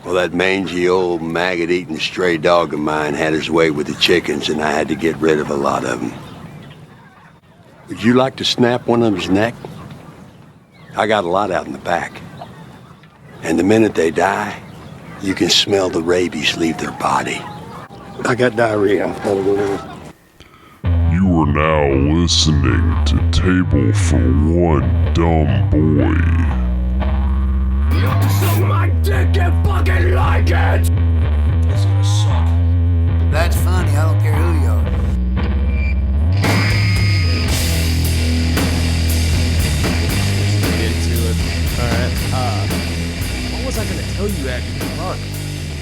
Well, that mangy old maggot-eating stray dog of mine had his way with the chickens, and I had to get rid of a lot of them. Would you like to snap one of them's neck? I got a lot out in the back. And the minute they die, you can smell the rabies leave their body. I got diarrhea. You are now listening to Table for One Dumb Boy. You suck my dick, you fucking like it! It's gonna suck. That's funny, I don't care who you are. Into it. Alright, what was I gonna tell you actually? Fuck.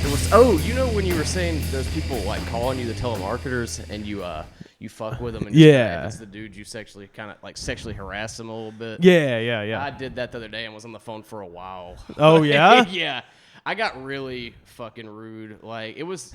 There was, you know when you were saying those people like calling you the telemarketers and you fuck with them and it's the dude you sexually harass them a little bit. Yeah. I did that the other day and was on the phone for a while. Oh yeah? Yeah. I got really fucking rude. Like it was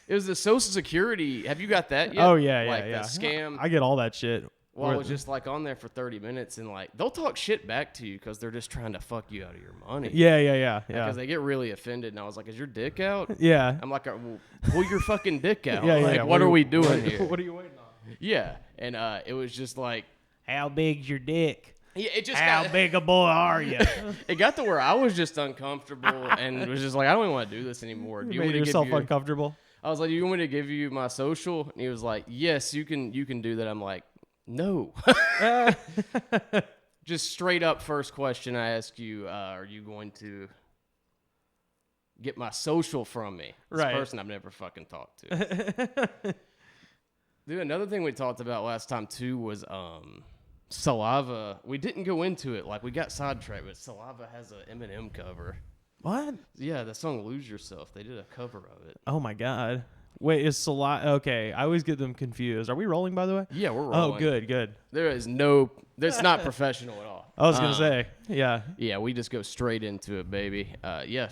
the Social Security. Have you got that yet? Oh yeah. Like the scam. I get all that shit. Well, I was just like on there for 30 minutes and like they'll talk shit back to you because they're just trying to fuck you out of your money. Yeah. Because they get really offended. And I was like, "Is your dick out?" Yeah. I'm like, "Well, pull your fucking dick out." Yeah. Like, what are we doing here? What are you waiting on? Yeah, and it was just like, How big's your dick? yeah, it just How got, big a boy are you? It got to where I was just uncomfortable and was just like, I don't even want to do this anymore. Do You want made me to yourself give you? uncomfortable. I was like, "You want me to give you my social?" And he was like, "Yes, you can do that." I'm like, "No." Just straight up first question I ask you, are you going to get my social from me? This Right. person I've never fucking talked to. Dude, another thing we talked about last time too was Saliva. We didn't go into it, like we got sidetracked, but Saliva has an Eminem cover. What? Yeah, the song "Lose Yourself." They did a cover of it. Oh my god. Wait, is Saliva? Okay, I always get them confused. Are we rolling, by the way? Yeah, we're rolling. Oh, good. There is it's not professional at all. I was gonna say, yeah. Yeah, we just go straight into it, baby.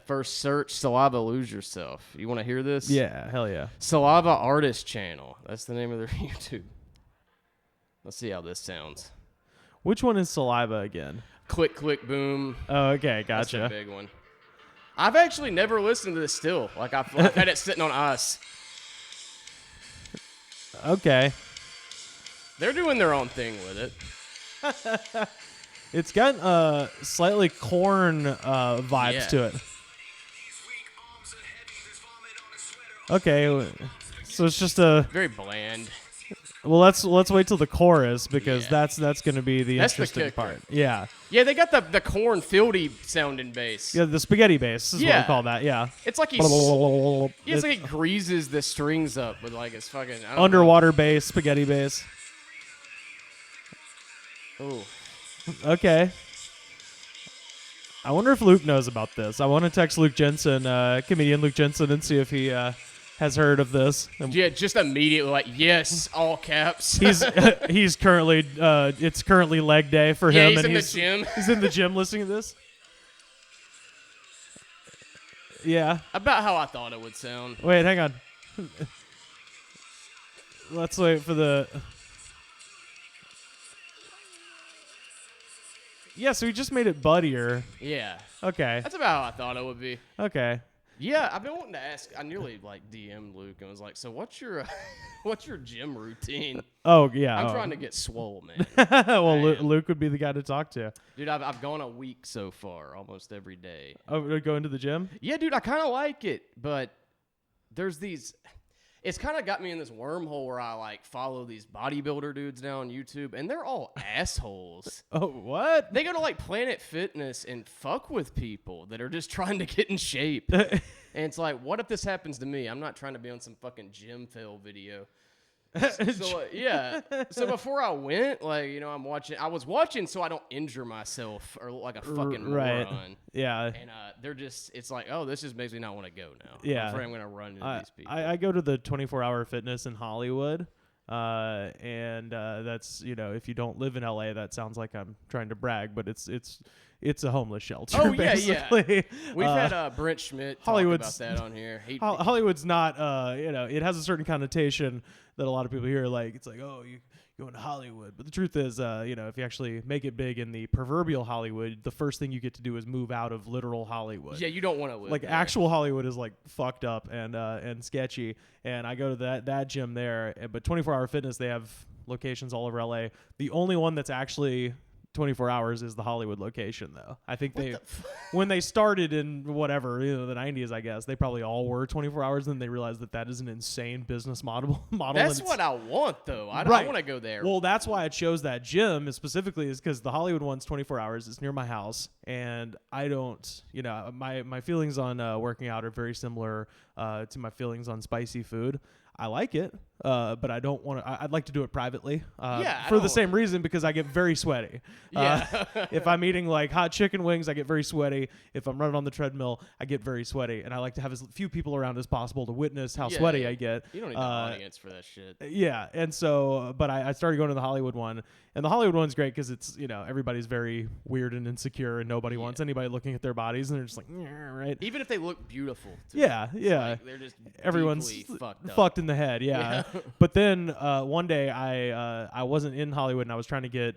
First search Saliva "Lose Yourself." You want to hear this? Yeah, hell yeah. Saliva Artist Channel. That's the name of their YouTube. Let's see how this sounds. Which one is Saliva again? Click, click, boom. Oh, okay, That's gotcha. a big one. I've actually never listened to this still. Like, I've had it sitting on us. Okay. They're doing their own thing with it. It's got slightly corn vibes to it. Okay, so it's just a. Very bland. Well, let's wait till the chorus because Yeah. that's going to be the That's the interesting kicker. part. Yeah, Yeah, they got the corn fieldy sounding bass. yeah, the spaghetti bass is what we Yeah. call that. Yeah, It's like it's like he greases the strings up with like his fucking I don't underwater bass, spaghetti bass. know. Okay. I wonder if Luke knows about this. I want to text Luke Jensen, comedian Luke Jensen, and see if he has heard of this. And Yeah, just immediately like yes, all caps. he's currently it's currently leg day for Yeah, him, he's and in the gym. He's in the gym listening to this. Yeah. About how I thought it would sound. Wait, hang on. Let's wait for the. Yeah, so he just made it buddier. Yeah, Okay. that's about how I thought it would be. Okay. Yeah, I've been wanting to ask. I nearly like DM'd Luke and was like, "So what's your what's your gym routine?" Oh yeah. I'm oh. trying to get swole, man. Well, Man. Luke would be the guy to talk to. Dude, I've gone a week so far, almost every day. Oh, go into the gym? Yeah, dude, I kind of like it, but there's these. It's kind of got me in this wormhole where I like follow these bodybuilder dudes now on YouTube, and they're all assholes. Oh, what? They go to like Planet Fitness and fuck with people that are just trying to get in shape. And it's like, what if this happens to me? I'm not trying to be on some fucking gym fail video. So yeah. So before I went, like, you know, I was watching so I don't injure myself or look like a fucking moron. Yeah. And it's like, oh, this just makes me not want to go now. Yeah. I'm afraid I'm going to run into these people. I go to the 24-hour fitness in Hollywood. And that's, you know, if you don't live in LA, that sounds like I'm trying to brag, but it's a homeless shelter. Oh, yeah, basically. yeah. We've had Brent Schmidt talk Hollywood's- about that on here. Hollywood's not, you know, it has a certain connotation that a lot of people hear. Like, it's like, oh, you going to Hollywood. But the truth is, if you actually make it big in the proverbial Hollywood, the first thing you get to do is move out of literal Hollywood. Yeah, you don't want to live Like there. actual Hollywood is like fucked up and sketchy. And I go to that gym there, but 24 Hour Fitness, they have locations all over LA. The only one that's actually 24 hours is the Hollywood location, though. I think when they started in the 90s, I guess, they probably all were 24 hours, and they realized that is an insane business model. That's what I want, though. I want to go there. Well, that's why I chose that gym specifically, is because the Hollywood one's 24 hours. It's near my house, and I don't, my feelings on working out are very similar to my feelings on spicy food. I like it, but I don't want to. I'd like to do it privately. For the same reason, because I get very sweaty. Yeah. If I'm eating like hot chicken wings, I get very sweaty. If I'm running on the treadmill, I get very sweaty, and I like to have as few people around as possible to witness how sweaty I get. You don't need an audience for that shit. Yeah, and so, but I started going to the Hollywood one, and the Hollywood one's great because it's everybody's very weird and insecure, and nobody wants anybody looking at their bodies, and they're just like, right? Even if they look beautiful. Too. Yeah. Like they're just Everyone's fucked in the head, yeah. But then one day I wasn't in Hollywood, and I was trying to get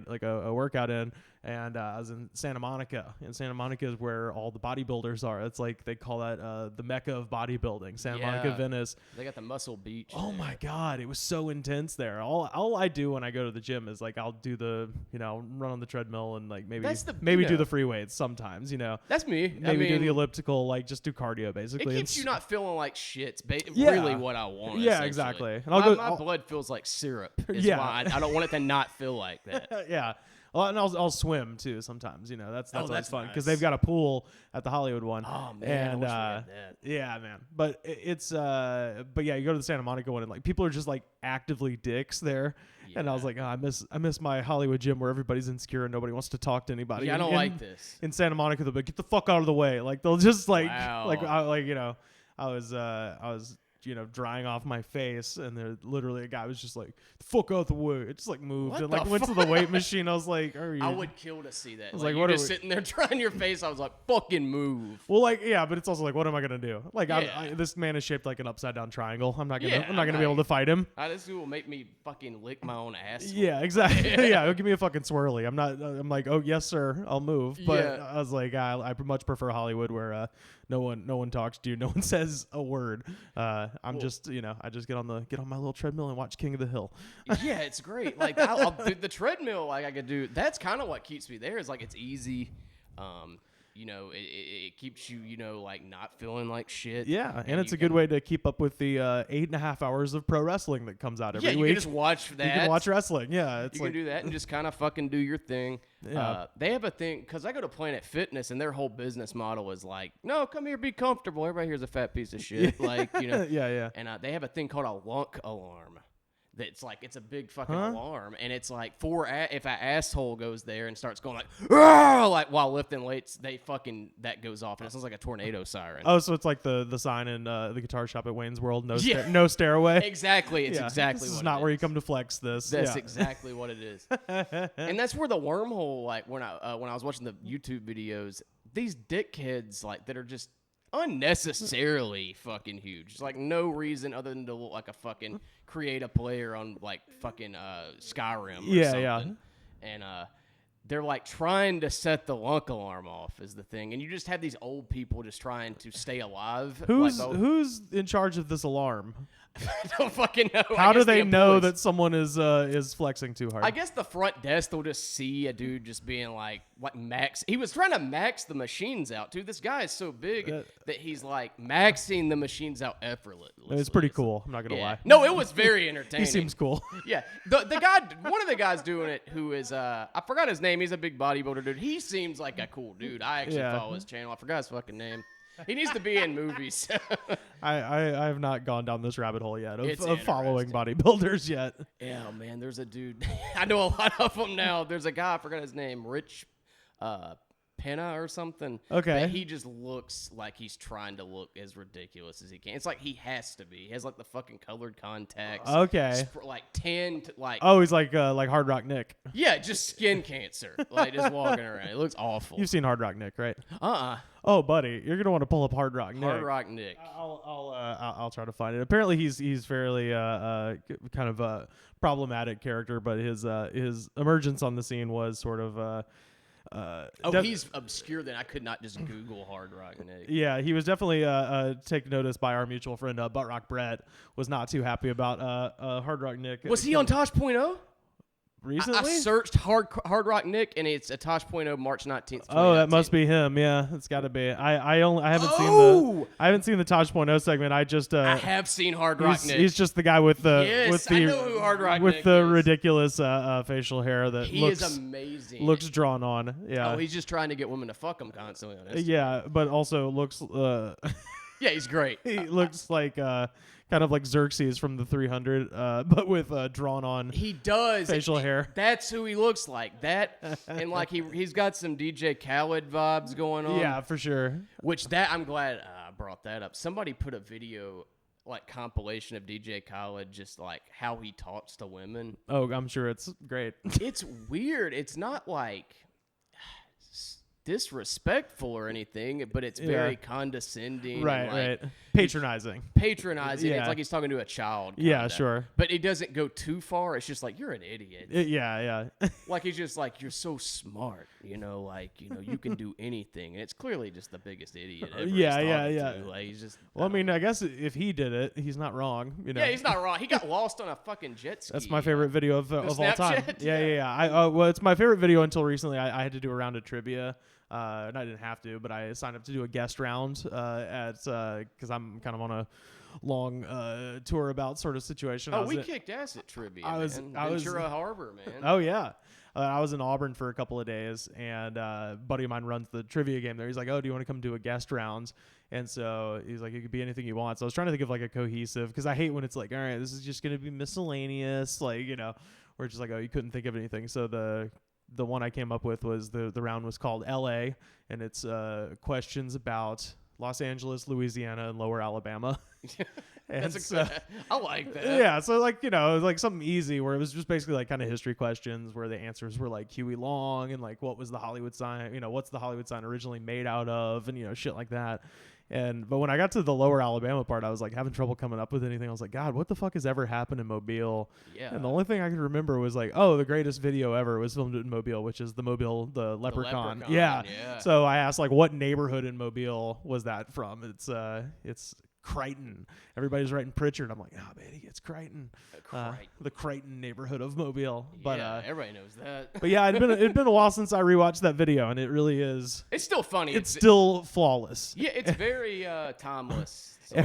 like a workout in, and I was in Santa Monica. And Santa Monica is where all the bodybuilders are. It's like they call that the Mecca of bodybuilding, Santa Monica, Venice. They got the Muscle Beach. Oh my God, it was so intense there. All I do when I go to the gym is like I'll do the run on the treadmill and like maybe do the free weights sometimes. That's me. Maybe do the elliptical, like just do cardio basically. It keeps you not feeling like shit's really what I want. Yeah, exactly. And my blood feels like syrup. Why I don't want it to not feel like that. Yeah. Well, and I'll swim too sometimes. That's always fun because nice. they've got a pool at the Hollywood one. Oh man, and I wish we had that. yeah, man. But but yeah, you go to the Santa Monica one and like people are just like actively dicks there. Yeah. And I was like, I miss my Hollywood gym where everybody's insecure and nobody wants to talk to anybody. Yeah, I don't like this. In Santa Monica, they'll be like, get the fuck out of the way. Like they'll just like wow. I was drying off my face, and there literally a guy was just like, the fuck out the way. It just like moved what and like went to the weight machine. I was like, are you? I would kill to see that. I was like what you're just sitting there drying your face. I was like, fucking move. Well, like, yeah, but it's also like, what am I gonna do? Like, this man is shaped like an upside down triangle. I'm not gonna be able to fight him. This will make me fucking lick my own ass. Yeah, exactly. Yeah, it'll give me a fucking swirly. I'm like, oh yes, sir, I'll move. But I was like, I much prefer Hollywood where no one talks to you, no one says a word. I just get on my little treadmill and watch King of the Hill. Yeah, it's great. Like I'll do the treadmill. Like I could do. That's kind of what keeps me there. Is like it's easy. It keeps you, like not feeling like shit. Yeah, and it's a good way to keep up with the 8.5 hours of pro wrestling that comes out every week. Yeah, you can just watch that. You can watch wrestling. Yeah, you can do that and just kind of fucking do your thing. Yeah. They have a thing because I go to Planet Fitness and their whole business model is like, no, come here, be comfortable. Everybody here's a fat piece of shit. Like, Yeah. And they have a thing called a Lunk alarm. That's like it's a big fucking alarm, and it's like if an asshole goes there and starts going like while lifting weights, that goes off, and it sounds like a tornado siren. Oh, so it's like the sign in the guitar shop at Wayne's World, no stairway. Exactly, it's exactly. This is not where you come to flex. That's exactly what it is, and that's where the wormhole. Like when I was watching the YouTube videos, these dickheads like that are just unnecessarily fucking huge. It's like no reason other than to look like a fucking create a player on like fucking Skyrim or something. Yeah. And they're like trying to set the Lunk alarm off is the thing. And you just have these old people just trying to stay alive. Who's in charge of this alarm? I don't fucking know. How do they know that someone is flexing too hard? I guess the front desk will just see a dude just being like max. He was trying to max the machines out too. This guy is so big that he's like maxing the machines out effortlessly. It's pretty cool. I'm not gonna lie. No, it was very entertaining. He seems cool. Yeah, the guy, one of the guys doing it, who is I forgot his name. He's a big bodybuilder dude. He seems like a cool dude. I actually follow his channel. I forgot his fucking name. He needs to be in movies. I have not gone down this rabbit hole yet of following bodybuilders yet. Yeah, man. There's a dude. I know a lot of them now. There's a guy. I forgot his name. Rich Penna or something. Okay. But he just looks like he's trying to look as ridiculous as he can. It's like he has to be. He has like the fucking colored contacts. Okay. Like 10 to like. Oh, he's like Hard Rock Nick. Yeah, just skin cancer. Like just walking around. It looks awful. You've seen Hard Rock Nick, right? Uh-uh. Oh, buddy, you're gonna want to pull up Hard Rock Nick. Hard Rock Nick. I'll try to find it. Apparently, he's fairly kind of a problematic character, but his emergence on the scene was sort of He's obscure. Then I could not just Google Hard Rock Nick. Yeah, he was definitely taken notice by our mutual friend Butt Rock Brett. Was not too happy about Hard Rock Nick. Was he on Tosh.0? Recently? I searched Hard Rock Nick, and it's a Tosh.0 March 19th. Oh, that must be him. Yeah, it's got to be. I haven't seen the Tosh.0 segment. I have seen Hard Rock Nick. He's just the guy with the I know who Hard Rock with Nick the is. ridiculous facial hair that He looks is amazing. looks drawn on. Yeah. Oh, he's just trying to get women to fuck him constantly on Instagram. Yeah, but also looks Yeah, he's great. he looks like kind of like Xerxes from the 300, but with drawn on. He does facial hair. That's who he looks like. That and like he's got some DJ Khaled vibes going on. Yeah, for sure. Which I'm glad I brought that up. Somebody put a video like compilation of DJ Khaled, just like how he talks to women. Oh, I'm sure it's great. It's weird. It's not like disrespectful or anything, but it's very condescending. Right, and like, right. Patronizing. Patronizing. Yeah. It's like he's talking to a child. Yeah, kinda. sure. But it doesn't go too far. It's just like, you're an idiot. Yeah. Like, he's just like, you're so smart, you can do anything. And it's clearly just the biggest idiot ever. Yeah. Like, he's just, Well, I mean, I guess if he did it, he's not wrong. Yeah, he's not wrong. He got lost on a fucking jet ski. That's my favorite video of all time. Snapchat? Yeah. Well, it's my favorite video until recently. I had to do a round of trivia. And I didn't have to, but I signed up to do a guest round because I'm kind of on a long tour about sort of situation. Oh, we kicked ass at trivia, man. Ventura Harbor, man. Oh, yeah. I was in Auburn for a couple of days, and a buddy of mine runs the trivia game there. He's like, oh, do you want to come do a guest round? And so he's like, it could be anything you want. So I was trying to think of like a cohesive, because I hate when it's like, all right, this is just going to be miscellaneous, like, we're just like, oh, you couldn't think of anything. So the one I came up with was the round was called L.A., and it's questions about Los Angeles, Louisiana, and Lower Alabama. And I like that. Yeah, so like, it was like something easy where it was just basically like kind of history questions where the answers were like Huey Long and like what was the Hollywood sign, what's the Hollywood sign originally made out of, and shit like that. But when I got to the Lower Alabama part, I was like having trouble coming up with anything. I was like, God, what the fuck has ever happened in Mobile? Yeah. And the only thing I could remember was like, oh, the greatest video ever was filmed in Mobile, which is the Leprechaun. Yeah. So I asked like, what neighborhood in Mobile was that from? It's Crichton. Everybody's writing Pritchard. I'm like, oh, man, it's Crichton. The Crichton neighborhood of Mobile. But everybody knows that. But yeah, it'd been a while since I rewatched that video, and it really is. It's still funny. It's still flawless. Yeah, it's very timeless. So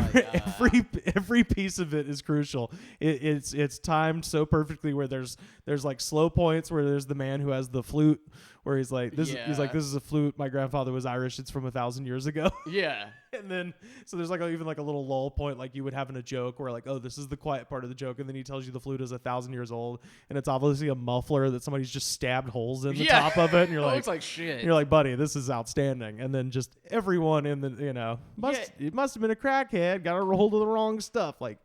every piece of it is crucial. It's timed so perfectly where there's like slow points where there's the man who has the flute where he's like this is a flute. My grandfather was Irish. It's from 1,000 years ago. Yeah. And then so there's like even like a little lull point like you would have in a joke where like, oh, this is the quiet part of the joke, and then he tells you the flute is 1,000 years old, and it's obviously a muffler that somebody's just stabbed holes in the top of it, and you're like, looks like shit. You're like, buddy, this is outstanding. And then just everyone in the it must have been a crackhead, got a hold of the wrong stuff, like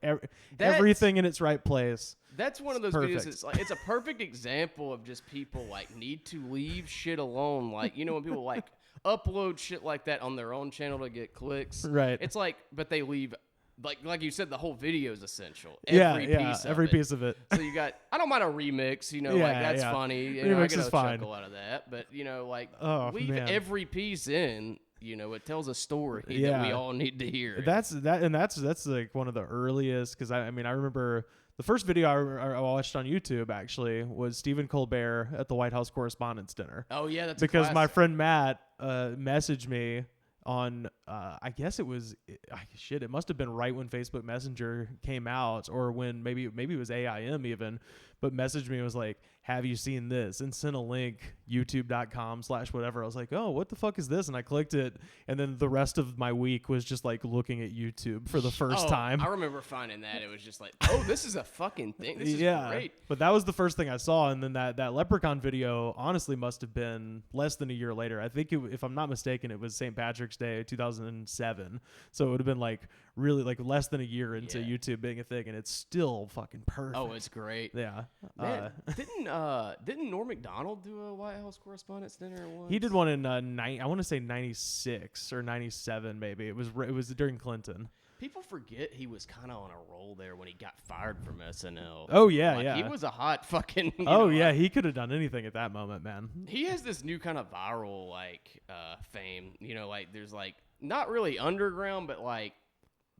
everything in its right place. That's one of those videos. It's a perfect example of just people like need to leave shit alone. Like, when people like upload shit like that on their own channel to get clicks. Right. It's like, but they leave, like you said, the whole video is essential. Every piece of it. So you got, I don't mind a remix, that's funny. Remix I get is a fine. chuckle out of that. But, leave man. every piece in. It tells a story that we all need to hear. That's like one of the earliest, because I remember the first video I watched on YouTube actually was Stephen Colbert at the White House Correspondents' Dinner. Oh yeah, that's because a my friend Matt messaged me on I guess it was it must have been right when Facebook Messenger came out, or when maybe it was AIM even, but messaged me and was like, have you seen this, and sent a link, youtube.com/whatever. I was like, oh, what the fuck is this? And I clicked it, and then the rest of my week was just like looking at YouTube for the first time. I remember finding that. It was just like, oh, this is a fucking thing. This is great. But that was the first thing I saw, and then that Leprechaun video honestly must have been less than a year later. I think if I'm not mistaken, it was St. Patrick's Day 2007, so it would have been like really like less than a year into YouTube being a thing, and it's still fucking perfect. Oh, it's great. Yeah. Man, didn't Norm Macdonald do a White House Correspondents' Dinner once? He did one in I want to say 96 or 97 maybe. It was during Clinton. People forget he was kind of on a roll there when he got fired from SNL. Oh yeah, He was a hot fucking. He could have done anything at that moment, man. He has this new kind of viral fame. Like there's like not really underground, but like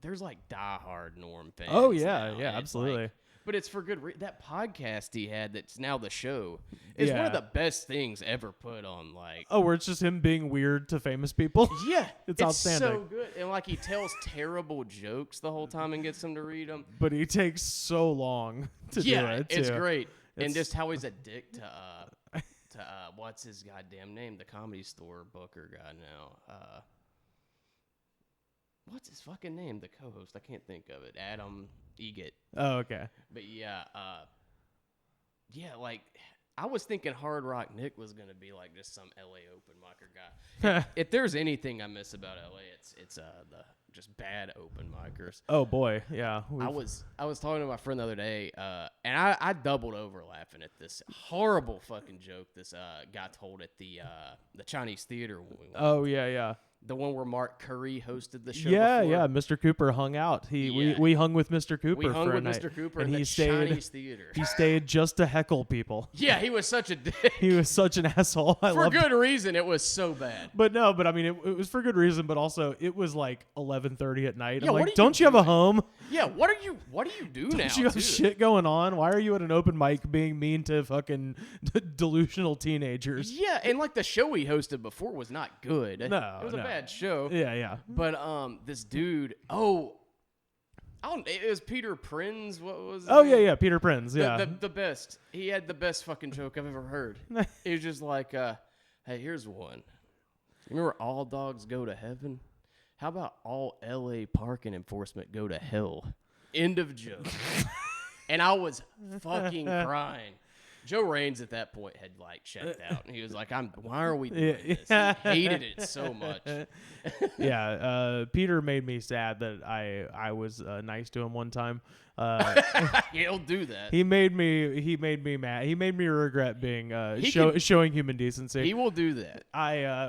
there's like diehard Norm fans. Oh yeah, now. yeah, It's absolutely. like, but it's for good reason. That podcast he had that's now the show is one of the best things ever put on. Like, where it's just him being weird to famous people. yeah, it's outstanding. So good, and like he tells terrible jokes the whole time and gets them to read them. But he takes so long to do it. It's too. great, and just how he's a dick to what's his goddamn name? The Comedy Store booker guy now. What's his fucking name? The co-host. I can't think of it. Adam Egget. Oh, okay. But like I was thinking Hard Rock Nick was gonna be like just some LA open micer guy. If there's anything I miss about LA, it's the just bad open micers. Oh boy, yeah. I was talking to my friend the other day, and I doubled over laughing at this horrible fucking joke this guy told at the Chinese theater when we went. Oh yeah. The one where Mark Curry hosted the show. Yeah, before. yeah. Mr. Cooper hung out. We hung with Mr. Cooper. We hung for with a night, Mr. Cooper and in he the stayed. Chinese theater. He stayed just to heckle people. Yeah, he was such a dick. He was such an asshole. For good reason, it was so bad. But I mean, it was for good reason. But also, it was like 11:30 at night. Yeah, I'm what like, are you don't you have a doing? home? Yeah, what do you do now? Don't you have too? shit going on? Why are you at an open mic being mean to fucking delusional teenagers? Yeah, and like the show we hosted before was not good. No, it was a no. bad show. Yeah. But this dude, it was Peter Prinz. What was? His Oh name? yeah, Peter Prinz. Yeah. The best. He had the best fucking joke I've ever heard. He was just like, hey, here's one. Remember all dogs go to heaven? How about all LA parking enforcement go to hell? End of joke. And I was fucking crying. Joe Raines at that point had like checked out, and he was like, why are we doing this? He hated it so much. Yeah, Peter made me sad that I was nice to him one time. He'll do that. He made me mad. He made me regret being showing human decency. He will do that.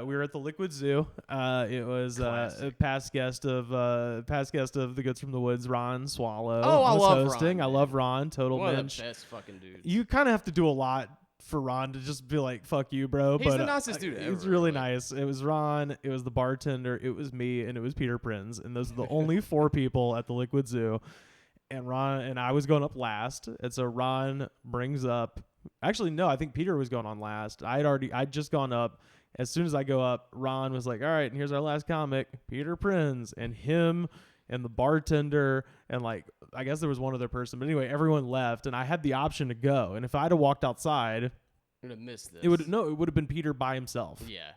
We were at the Liquid Zoo. It was a past guest of the Goods from the Woods, Ron Swallow. Oh, I was love hosting. Ron. I love Ron. Total One mensch. of the best fucking dudes. You kind of have to do a lot for Ron to just be like, fuck you, bro. He's but the nicest dude ever. It's really like. nice. It was Ron, it was the bartender, it was me, and it was Peter Prinz. And those are the only four people at the Liquid Zoo. And Ron and I was going up last. And so Ron brings up, actually, no, I think Peter was going on last. I'd just gone up. As soon as I go up, Ron was like, all right, and here's our last comic, Peter Prinz, and him and the bartender, and like, I guess there was one other person, but anyway, everyone left, and I had the option to go. And if I'd have walked outside, You would have missed this. it would have been Peter by himself. Yeah.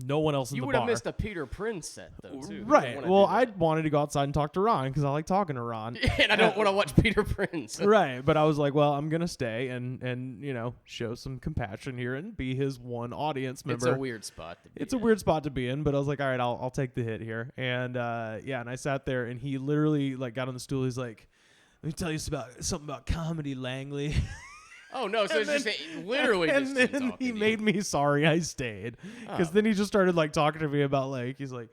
No one else in You the would bar. have missed a Peter Prinz set, though, too. Who wouldn't Right. wanna Well, do I that? wanted to go outside and talk to Ron because I like talking to Ron. And I don't want to watch Peter Prinz. Right. But I was like, well, I'm going to stay and show some compassion here and be his one audience member. It's a weird spot to be It's a weird spot to be in, but I was like, all right, I'll take the hit here. And and I sat there, and he literally like got on the stool. He's like, let me tell you something about comedy, Langley. Oh, no, so it's just literally and just then talking he to made me sorry I stayed, because then he just started like talking to me about like he's like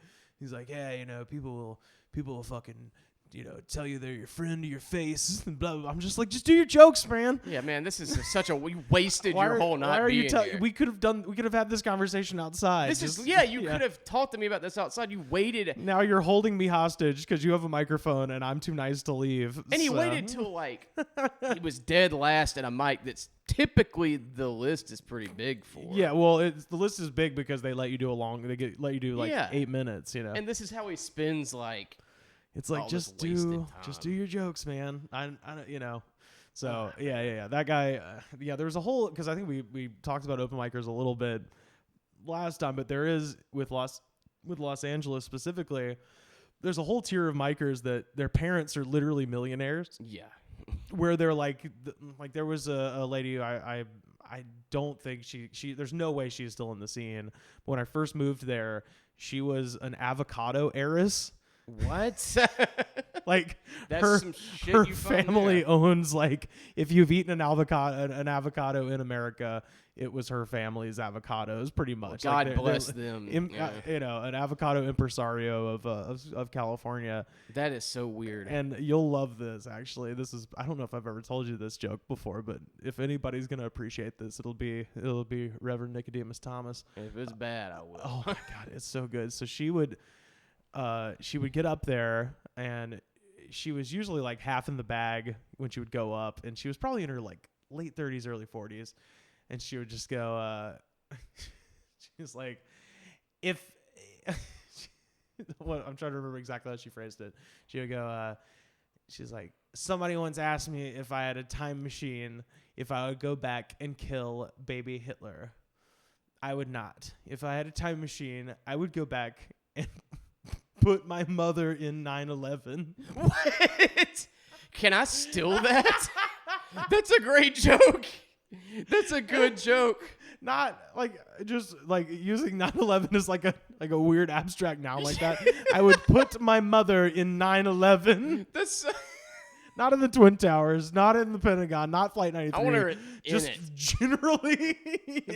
yeah, people will fucking tell you they're your friend to your face. And blah, blah, blah. I'm just like, just do your jokes, man. Yeah, man, this is such a you wasted your whole night. Why are you being telling? here. We could have had this conversation outside. You could have talked to me about this outside. You waited. Now you're holding me hostage because you have a microphone and I'm too nice to leave. And he waited till like he was dead last, and a mic that's typically the list is pretty big for. Yeah, well, the list is big because they let you do let you do like Yeah. 8 minutes. And this is how he spends like. It's like all just this wasted do time. your jokes, man. I So yeah. That guy. There was a whole because I think we talked about open micers a little bit last time, but there is with Los Angeles specifically. There's a whole tier of micers that their parents are literally millionaires. Yeah. Where they're like there was a lady I don't think she there's no way she's still in the scene. But when I first moved there, she was an avocado heiress. What? Like That's some shit her you found family there. owns like if you've eaten an avocado in America, it was her family's avocados pretty much. God Like, they're bless them. Yeah. An avocado impresario of California. That is so weird. And you'll love this, actually. I don't know if I've ever told you this joke before, but if anybody's going to appreciate this, it'll be Reverend Nicodemus Thomas. If it's bad, I will. Oh my God, it's so good. So she would get up there, and she was usually like half in the bag when she would go up, and she was probably in her like late 30s, early 40s, and she would just go, she was like, if, I'm trying to remember exactly how she phrased it. She would go, she's like, somebody once asked me if I had a time machine, if I would go back and kill baby Hitler. I would not. If I had a time machine, I would go back and put my mother in 9/11. What? Can I steal that? That's a great joke. That's a good joke. Not like just like using 9/11 as like a weird abstract noun like that. I would put my mother in 9/11. That's. Not in the Twin Towers, not in the Pentagon, not Flight 93. I want her in just it. generally.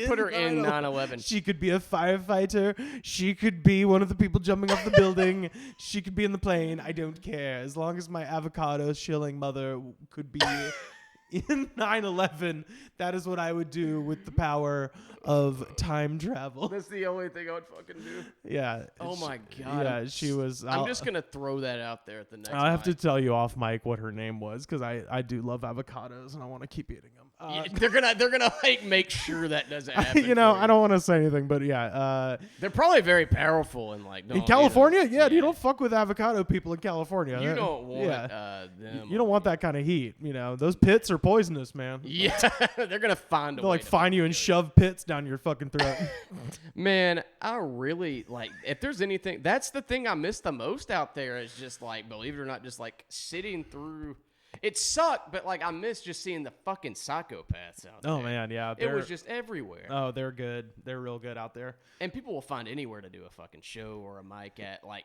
Put her in 9/11. She could be a firefighter. She could be one of the people jumping off the building. She could be in the plane. I don't care. As long as my avocado shilling mother could be in 9/11, that is what I would do with the power of time travel. That's the only thing I would fucking do. Yeah. Oh my God. Yeah, she was. I'm just gonna throw that out there at the next. I'll have to mic. tell you off mic what her name was because I do love avocados and I want to keep eating them. Yeah, they're gonna like make sure that doesn't happen. I don't want to say anything, but yeah. They're probably very powerful and like In California, you don't fuck with avocado people in California. You don't want them. them. You don't want that kind of heat. Those pits are poisonous, man. Yeah, they're gonna find a They'll way. like to find you and shove pits down your fucking throat. Man, I really like. If there's anything, that's the thing I miss the most out there is just like, believe it or not, just like sitting through. It sucked, but like I miss just seeing the fucking psychopaths out there. Oh man, yeah. It was just everywhere. Oh, they're good. They're real good out there. And people will find anywhere to do a fucking show or a mic at, like,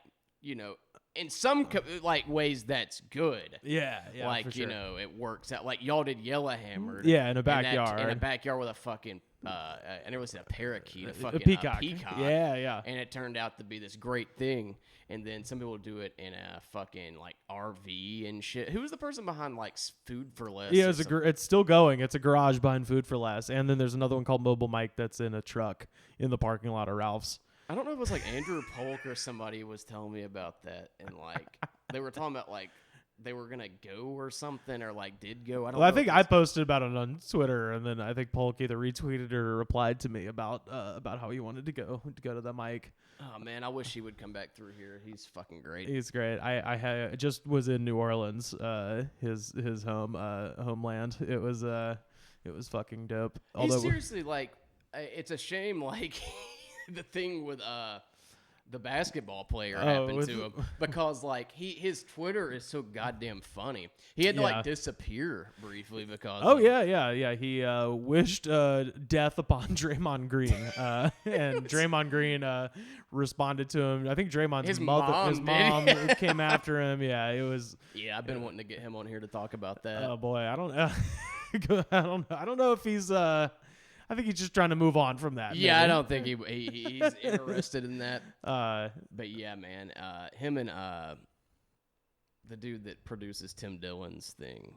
in some like ways that's good. Yeah, like for sure. it works out. Like y'all did Yellowhammer. Yeah, in a backyard. In a backyard with a fucking and it was a parakeet, a peacock. peacock. Yeah. And it turned out to be this great thing. And then some people do it in a fucking like RV and shit. Who was the person behind like Food for Less? Yeah, it's still going. It's a garage behind Food for Less, and then there's another one called Mobile Mike that's in a truck in the parking lot of Ralph's. I don't know if it was like Andrew Polk or somebody was telling me about that, and like they were talking about like they were gonna go or something, or like did go. I don't. Well, know I think if I it's- posted about it on Twitter, and then I think Polk either retweeted or replied to me about how he wanted to go to the mic. Oh man, I wish he would come back through here. He's fucking great. He's great. I just was in New Orleans, his homeland. It was fucking dope. He's seriously like, it's a shame like the thing with the basketball player happened to him because like his Twitter is so goddamn funny. He had to like disappear briefly because. Oh yeah. He wished death upon Draymond Green, and Draymond Green responded to him. I think Draymond's his mom came after him. Yeah, it was. Yeah, I've been wanting to get him on here to talk about that. Oh boy, I don't know if he's. I think he's just trying to move on from that. Yeah, maybe. I don't think he's interested in that. But yeah, man, him and the dude that produces Tim Dillon's thing,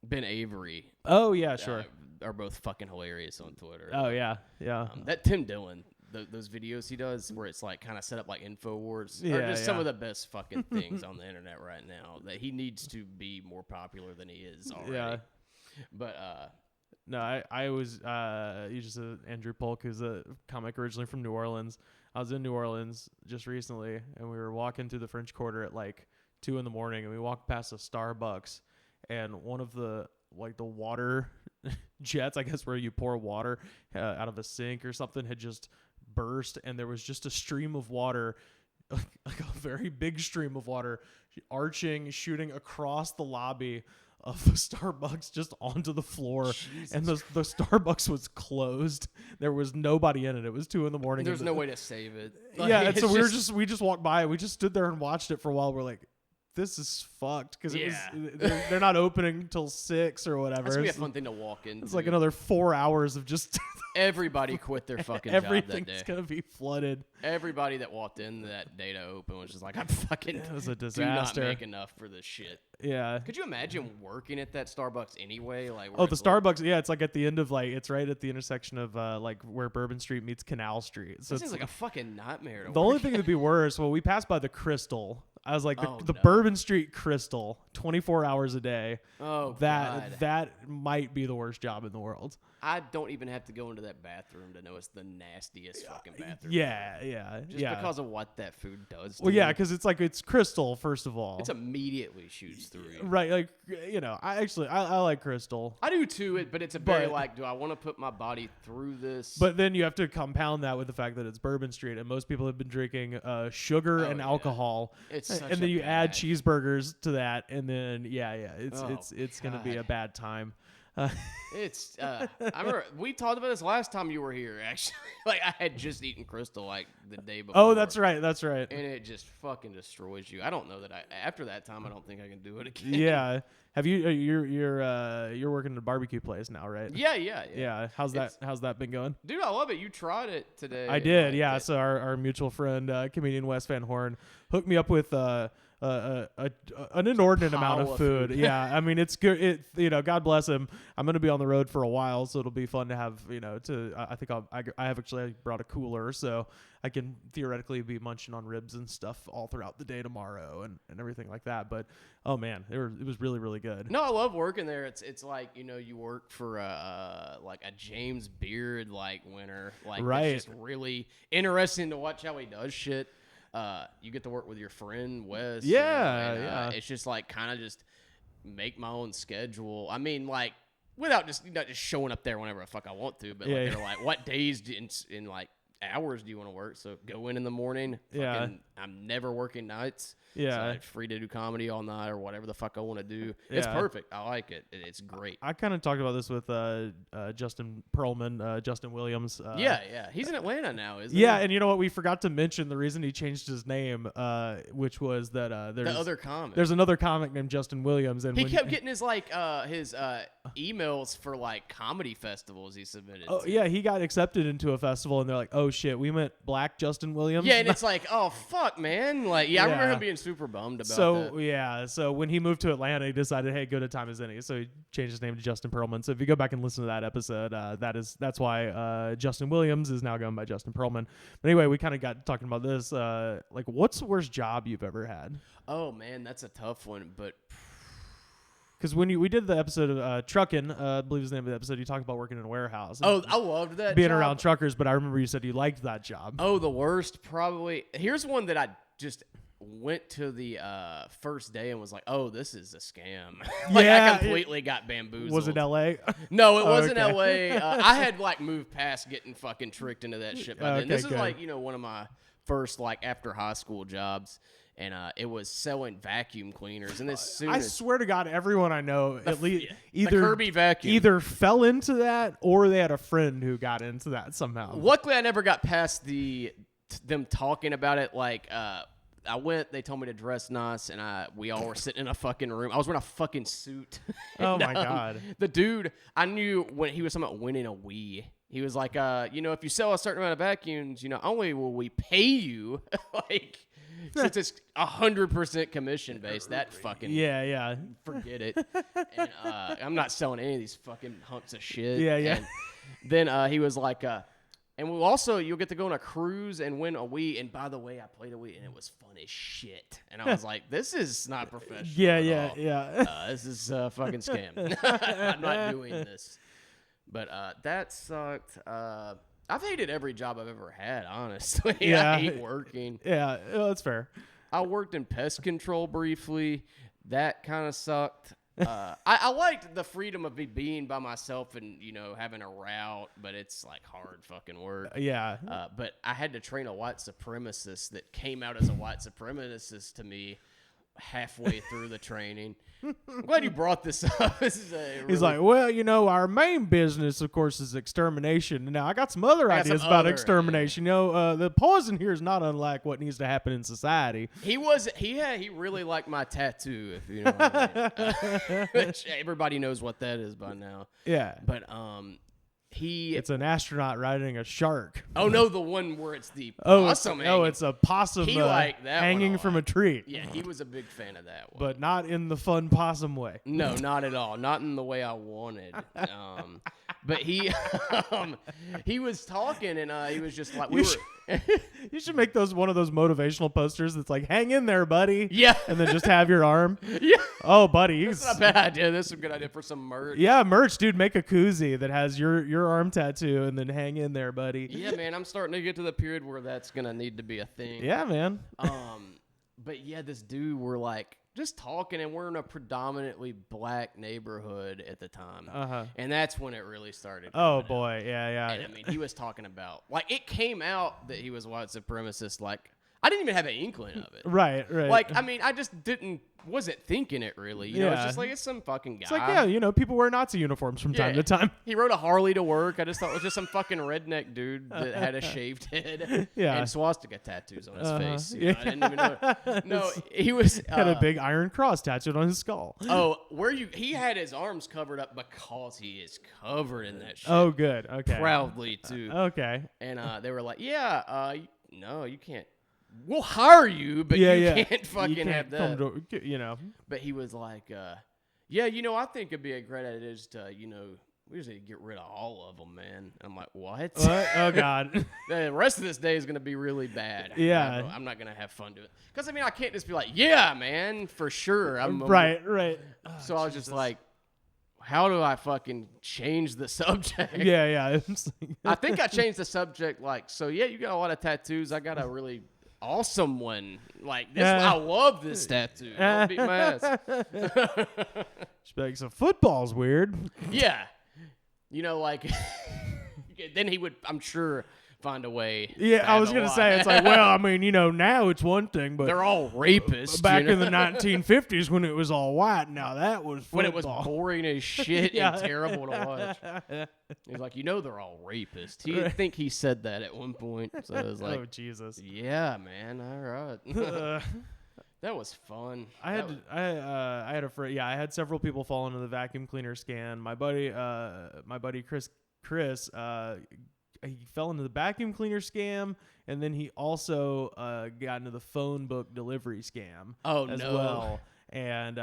Ben Avery, Oh yeah, sure. are both fucking hilarious on Twitter. Oh yeah, yeah. That Tim Dillon, those videos he does where it's like kind of set up like InfoWars, are Yeah, just some yeah. of the best fucking things on the internet right now. That he needs to be more popular than he is already. Yeah. But No, I was you just said Andrew Polk, who's a comic originally from New Orleans. I was in New Orleans just recently, and we were walking through the French Quarter at like 2 a.m, and we walked past a Starbucks, and one of the water jets, I guess, where you pour water out of a sink or something, had just burst, and there was just a stream of water, like a very big stream of water, arching, shooting across the lobby of the Starbucks just onto the floor. And the Starbucks was closed. There was nobody in it. It was 2 a.m. there's no way to save it. Yeah, and it's so we just walked by. We just stood there and watched it for a while. We're like, this is fucked, because they're not opening till 6 or whatever. That's gonna be a fun thing to walk into. It's like another 4 hours of just everybody quit their fucking job that everything's day. gonna be flooded. Everybody that walked in that day to open was just like, I'm fucking It was a do not disaster. make enough for this shit. Yeah. Could you imagine working at that Starbucks anyway? Like, Oh, the Starbucks, yeah, it's like at the end of it's right at the intersection of like where Bourbon Street meets Canal Street. So This it's is like a fucking nightmare. To the only work thing at. that'd be worse. Well, we passed by the Crystal. I was like, the Oh, no. Bourbon Street Crystal, 24 hours a day. Oh, That God. that might be the worst job in the world. I don't even have to go into that bathroom to know it's the nastiest fucking bathroom. Yeah. Just yeah. because of what that food does to Well, yeah, you. because it's Crystal first of all. It's immediately shoots through you. Right, like I like Crystal. I do too, but it's a very But- like, do I want to put my body through this? But then you have to compound that with the fact that it's Bourbon Street, and most people have been drinking sugar and yeah. alcohol. It's and such then a you add bad- cheeseburgers to that, and then Oh, it's gonna be a God. bad time. It's I remember we talked about this last time you were here. Actually, like I had just eaten Crystal like the day before. Oh, that's right. That's right. And it just fucking destroys you. I don't know that after that time I don't think I can do it again. Yeah. Have you? You're working at a barbecue place now, right? Yeah. Yeah. How's that been going? Dude, I love it. You tried it today. I did. Like, Yeah. it- So our mutual friend, comedian Wes Van Horn, hooked me up with an inordinate amount pile of of food. food. Yeah, I mean it's good. God bless him. I'm gonna be on the road for a while, so it'll be fun to have. I think I have actually brought a cooler, so I can theoretically be munching on ribs and stuff all throughout the day tomorrow and everything like that. But oh man, it was really really good. No, I love working there. It's like you work for like a James Beard like winner. Like Right. It's just really interesting to watch how he does shit. You get to work with your friend Wes. Yeah, and, yeah. It's just like kind of just make my own schedule. I mean, like without just not just showing up there whenever the fuck I want to, but Yeah, like yeah. they're like, what days in like hours do you want to work? So go in the morning. Yeah. Fucking, I'm never working nights. Yeah. So I'm free to do comedy all night or whatever the fuck I want to do. It's Yeah. perfect. I like it. It's great. I kind of talked about this with Justin Perlman, Justin Williams. Yeah. He's in Atlanta now, isn't Yeah, he? and you know what? We forgot to mention the reason he changed his name, which was that The other comic. there's another comic named Justin Williams, and He when, kept getting his emails for like comedy festivals he submitted. Oh to. yeah, he got accepted into a festival, and they're like, "Oh shit, we meant Black Justin Williams." Yeah, and it's like, oh fuck, man. Like, I remember Yeah. him being super bummed about so that. yeah, so when he moved to Atlanta, he decided, hey, go to Time As Any. So he changed his name to Justin Perlman. So if you go back and listen to that episode, that's why Justin Williams is now going by Justin Perlman. But anyway, we kind of got talking about this. Like, what's the worst job you've ever had? Oh man, that's a tough one. But Because when we did the episode of Truckin', I believe is the name of the episode, you talked about working in a warehouse. and oh, I loved that. being job. around truckers, but I remember you said you liked that job. Oh, the worst probably. Here's one that I just went to the first day and was like, oh, this is a scam. Like Yeah, I completely got bamboozled. Was it L.A.? No, it Oh, wasn't okay. LA. I had like moved past getting fucking tricked into that shit by then. Okay, This is good. like, one of my first like after high school jobs, and it was selling vacuum cleaners. And as soon I as swear to God, everyone I know at least the either Kirby vacuum. either fell into that or they had a friend who got into that somehow. Luckily, I never got past them talking about it. Like, I went. They told me to dress nice, and we all were sitting in a fucking room. I was wearing a fucking suit. Oh And, my God. The dude, I knew when he was talking about winning a Wii. he was like, if you sell a certain amount of vacuums, not only will we pay you, like, since it's 100% commission based, that fucking Yeah. forget it. And I'm not selling any of these fucking hunks of shit. Yeah. And then he was like, and you'll get to go on a cruise and win a Wii. And by the way, I played a Wii and it was fun as shit. And I was like, this is not professional. Yeah. This is a fucking scam. I'm not doing this. But that sucked. I've hated every job I've ever had, honestly. Yeah. I hate working. Yeah, that's fair. I worked in pest control briefly. That kind of sucked. I liked the freedom of me being by myself and, having a route, but it's like hard fucking work. Yeah. But I had to train a white supremacist that came out as a white supremacist to me halfway through the training. I'm glad you brought this up. He's like, well, our main business, of course, is extermination. Now, I got some other ideas about extermination. The poison here is not unlike what needs to happen in society. He really liked my tattoo, if you know what I mean. Which everybody knows what that is by now. Yeah. But it's an astronaut riding a shark. Oh no, the one where it's the possum. It's a possum hanging from a tree. Yeah, he was a big fan of that one. But not in the fun possum way. No, not at all. Not in the way I wanted. But he was talking and he was just like, you should make one of those motivational posters that's like, hang in there, buddy. Yeah. And then just have your arm. Yeah. Oh, buddy. That's not a bad idea. This is a good idea for some merch. Yeah, merch, dude. Make a koozie that has your arm tattoo and then hang in there, buddy. Yeah, man. I'm starting to get to the period where that's going to need to be a thing. Yeah, man. But yeah, this dude, we're like just talking, and we're in a predominantly black neighborhood at the time. And that's when it really started. Oh, boy. Yeah. And I mean, he was talking about, like, it came out that he was white supremacist. Like, I didn't even have an inkling of it. Right. Like, I mean, I just wasn't thinking it really. You know, it's just like, it's some fucking guy. It's like, people wear Nazi uniforms from time to time. He rode a Harley to work. I just thought it was just some fucking redneck dude that had a shaved head and swastika tattoos on his face. You know, I didn't even know. No, he was had a big iron cross tattooed on his skull. Oh, he had his arms covered up because he is covered in that shit. Oh, good. Okay. Proudly too. Okay. And they were like, no, you can't. We'll hire you, but you can't fucking have that. But he was like, I think it'd be a great idea just to, we just need to get rid of all of them, man. And I'm like, what? Oh, God. The rest of this day is going to be really bad. Yeah. I'm not going to have fun doing it. Because, I mean, I can't just be like, yeah, man, for sure. Right. So I was just like, how do I fucking change the subject? Yeah. I think I changed the subject you got a lot of tattoos. I got a really awesome one. Like, this, I love this tattoo. Don't beat my ass. Just be like, so football's weird. Yeah. Then he would, I'm sure, find a way. Yeah, I was going to say, it's like, well, I mean, now it's one thing, but they're all rapists. Back in the 1950s when it was all white, now that was football. When it was boring as shit and terrible to watch. He's like, they're all rapists. I think he said that at one point. So it was like, oh, Jesus. Yeah, man. All right. That was fun. I had several people fall into the vacuum cleaner scam. My buddy Chris, he fell into the vacuum cleaner scam, and then he also got into the phone book delivery scam. As well. And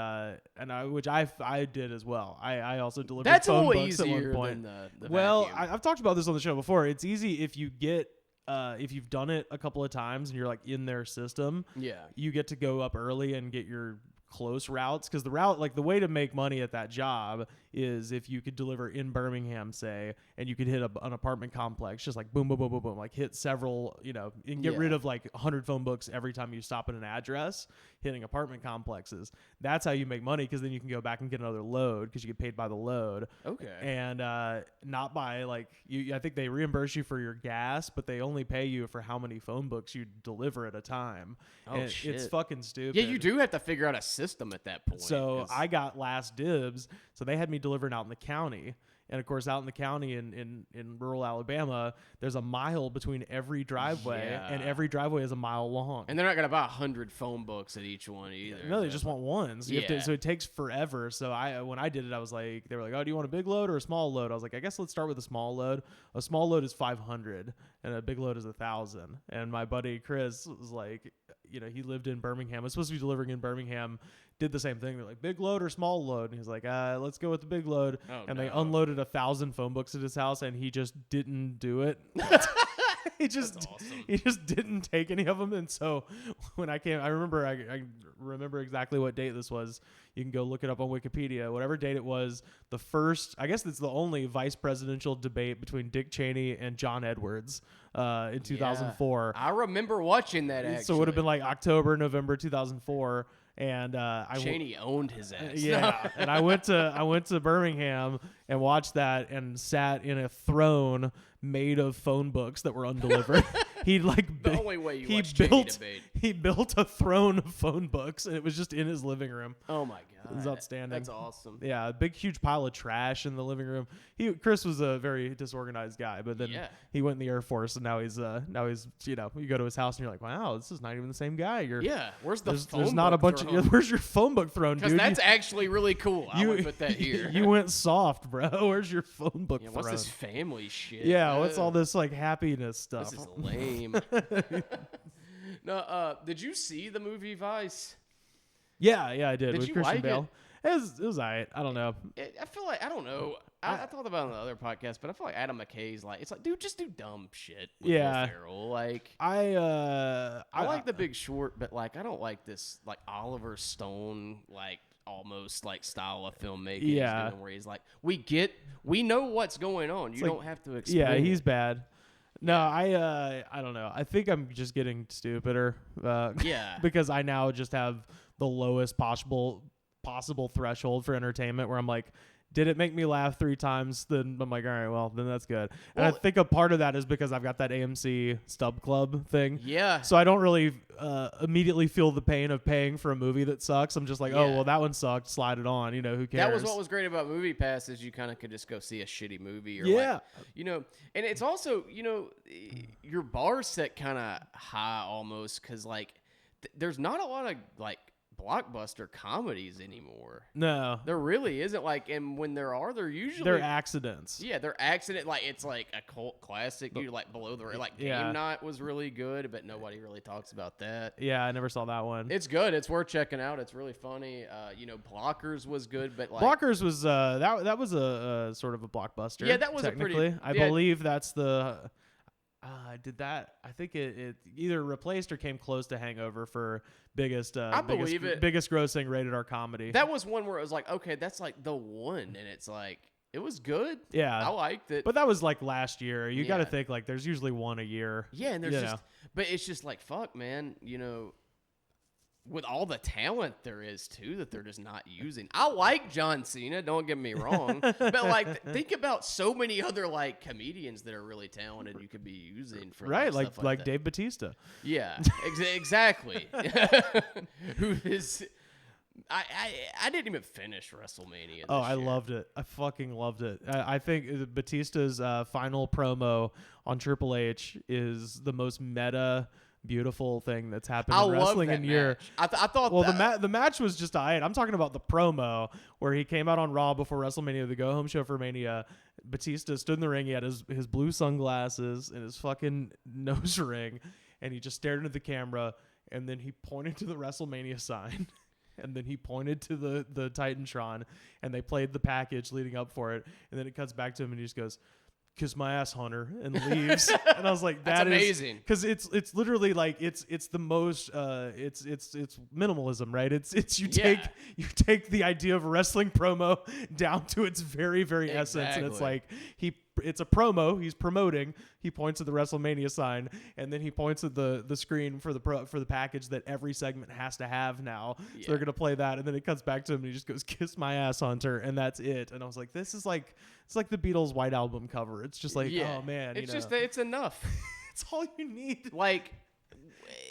which I did as well. I also delivered phone books at one point. Than the vacuum. vacuum. I've talked about this on the show before. It's easy if you get if you've done it a couple of times and you're like in their system. Yeah, you get to go up early and get your close routes, because the route, like the way to make money at that job is if you could deliver in Birmingham, say, and you could hit an apartment complex, just like boom, boom, boom, boom, boom, like hit several, and get rid of like 100 phone books every time you stop at an address, hitting apartment complexes. That's how you make money, because then you can go back and get another load because you get paid by the load. Okay. And not by like I think they reimburse you for your gas, but they only pay you for how many phone books you deliver at a time. Oh, shit. It's fucking stupid. Yeah, you do have to figure out a system at that point. So I got last dibs. So they had me delivering out in the county, And of course, out in the county in rural Alabama, there's a mile between every driveway, and every driveway is a mile long. And they're not gonna buy 100 phone books at each one either. No, they just want one. So, so it takes forever. So when I did it, I was like, they were like, oh, do you want a big load or a small load? I was like, I guess let's start with a small load. A small load is 500 and a big load is 1,000. And my buddy Chris was like, he lived in Birmingham. Was supposed to be delivering in Birmingham. Did the same thing. They're like, big load or small load? And he's like, let's go with the big load. They unloaded 1,000 phone books at his house, and he just didn't do it. He just didn't take any of them. And so when I came, I remember exactly what date this was. You can go look it up on Wikipedia. Whatever date it was, I guess it's the only vice presidential debate between Dick Cheney and John Edwards in 2004. I remember watching that, actually. So it would have been like October, November 2004. And Cheney owned his ass. Yeah, and I went to Birmingham and watched that and sat in a throne made of phone books that were undelivered. The only way you watch Cheney debate. He built a throne of phone books, and it was just in his living room. Oh my god, it was outstanding. That's awesome. Yeah, a big huge pile of trash in the living room. Chris was a very disorganized guy, but then he went in the Air Force, and now he's you go to his house and you're like, wow, this is not even the same guy. Where's the phone there's not a bunch throne? of where's your phone book throne, dude? Because that's actually really cool. I would put that here. You went soft, bro. Where's your phone book throne? What's this family shit? Yeah, what's all this like happiness stuff? This is lame. No, did you see the movie Vice? Yeah, I did. Did with you Christian like Bale. It was alright. I don't know. I feel like I don't know. I thought about it on the other podcast, but I feel like Adam McKay's it's like, dude, just do dumb shit with Will Ferrell. Like I like The Big Short, but I don't like this Oliver Stone almost style of filmmaking. Yeah, he's doing where he's like, we know what's going on. You don't have to explain. Yeah, he's bad. No, I don't know. I think I'm just getting stupider. Because I now just have the lowest possible threshold for entertainment where I'm like, did it make me laugh 3 times? Then I'm like, all right, well, then that's good. And I think a part of that is because I've got that AMC Stub Club thing. Yeah. So I don't really immediately feel the pain of paying for a movie that sucks. I'm just like, oh, well, that one sucked. Slide it on. Who cares? That was what was great about Movie Pass is you kind of could just go see a shitty movie. Or and it's also, your bar set kind of high almost because, there's not a lot of, blockbuster comedies anymore. No, there really isn't. And when there are, they're accidents. Yeah, they're accident. It's a cult classic. Below the Game Night was really good, but nobody really talks about that. Yeah, I never saw that one. It's good. It's worth checking out. It's really funny. Blockers was good, but Blockers was that was a sort of a blockbuster. Yeah, that was technically. I believe that's the. Did that? I think it either replaced or came close to Hangover for biggest grossing rated R comedy. That was one where it was okay, that's the one, and it's it was good. Yeah, I liked it. But that was last year. You got to think there's usually one a year. Yeah, and there's but it's just fuck, man. With all the talent there is too that they're just not using. I like John Cena, don't get me wrong, but think about so many other comedians that are really talented you could be using for stuff like Dave Bautista. Yeah, exactly. Who is? I didn't even finish WrestleMania. I loved it. I fucking loved it. I think Batista's final promo on Triple H is the most meta, beautiful thing that's happened in wrestling in year. I thought. Well, the match was just alright. I'm talking about the promo where he came out on Raw before WrestleMania, the go home show for Mania. Batista stood in the ring. He had his blue sunglasses and his fucking nose ring, and he just stared into the camera. And then he pointed to the WrestleMania sign. And then he pointed to the Titantron, and they played the package leading up for it. And then it cuts back to him, and he just goes, "Kiss my ass, Hunter," and leaves. And I was like, "That's amazing." Because it's literally it's the most it's minimalism, right? It's you take the idea of a wrestling promo down to its very very essence, and it's it's a promo. He's promoting. He points at the WrestleMania sign, and then he points at the screen for the package that every segment has to have now. So they're gonna play that, and then it cuts back to him, and he just goes, "Kiss my ass, Hunter," and that's it. And I was like, this is it's like the Beatles' White Album cover. It's just oh man, it's just it's enough. It's all you need. Like,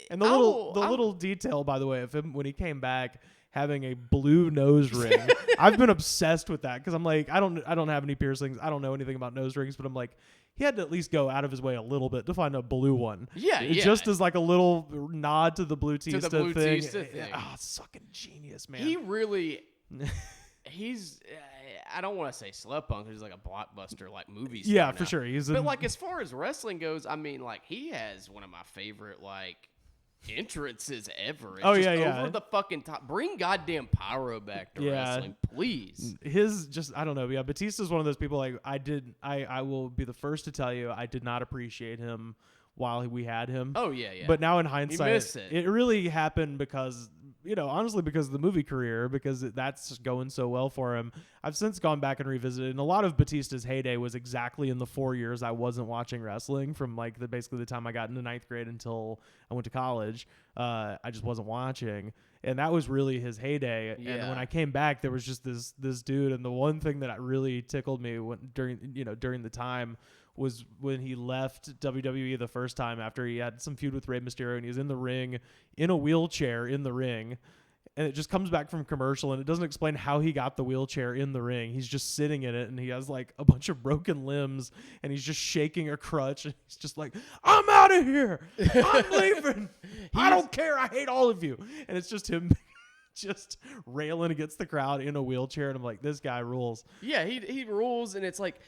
and the little detail, by the way, of him when he came back having a blue nose ring. I've been obsessed with that because I'm like, I don't have any piercings. I don't know anything about nose rings, but I'm like, he had to at least go out of his way a little bit to find a blue one. Yeah, It yeah. just as like a little nod to the Blue Tista Blue thing. Tista thing. Oh, it's fucking genius, man. He really, he's, I don't want to say slept on because he's like a blockbuster like movie star yeah, now. for sure. He's But like as far as wrestling goes, I mean, like he has one of my favorite like entrances ever. It's just over the fucking top. Bring goddamn pyro back to wrestling, please. His just I don't know. Yeah, Batista's one of those people like I will be the first to tell you I did not appreciate him while we had him. Oh yeah, yeah. But now in hindsight, miss it. it really happened because honestly because of the movie career, because that's going so well for him. I've since gone back and revisited, and a lot of Batista's heyday was exactly in the 4 years I wasn't watching wrestling, from like basically the time I got into 9th grade until I went to college. I just wasn't watching, and that was really his heyday. Yeah. And when I came back, there was just this dude, and the one thing that really tickled me during the time was when he left WWE the first time after he had some feud with Rey Mysterio, and he was in the ring in a wheelchair in the ring, and it just comes back from commercial, and it doesn't explain how he got the wheelchair in the ring. He's just sitting in it, and he has like a bunch of broken limbs, and he's just shaking a crutch, and he's just like, I'm out of here, I'm leaving, I don't care, I hate all of you. And it's just him just railing against the crowd in a wheelchair, and I'm like, this guy rules. Yeah, he rules, and it's like,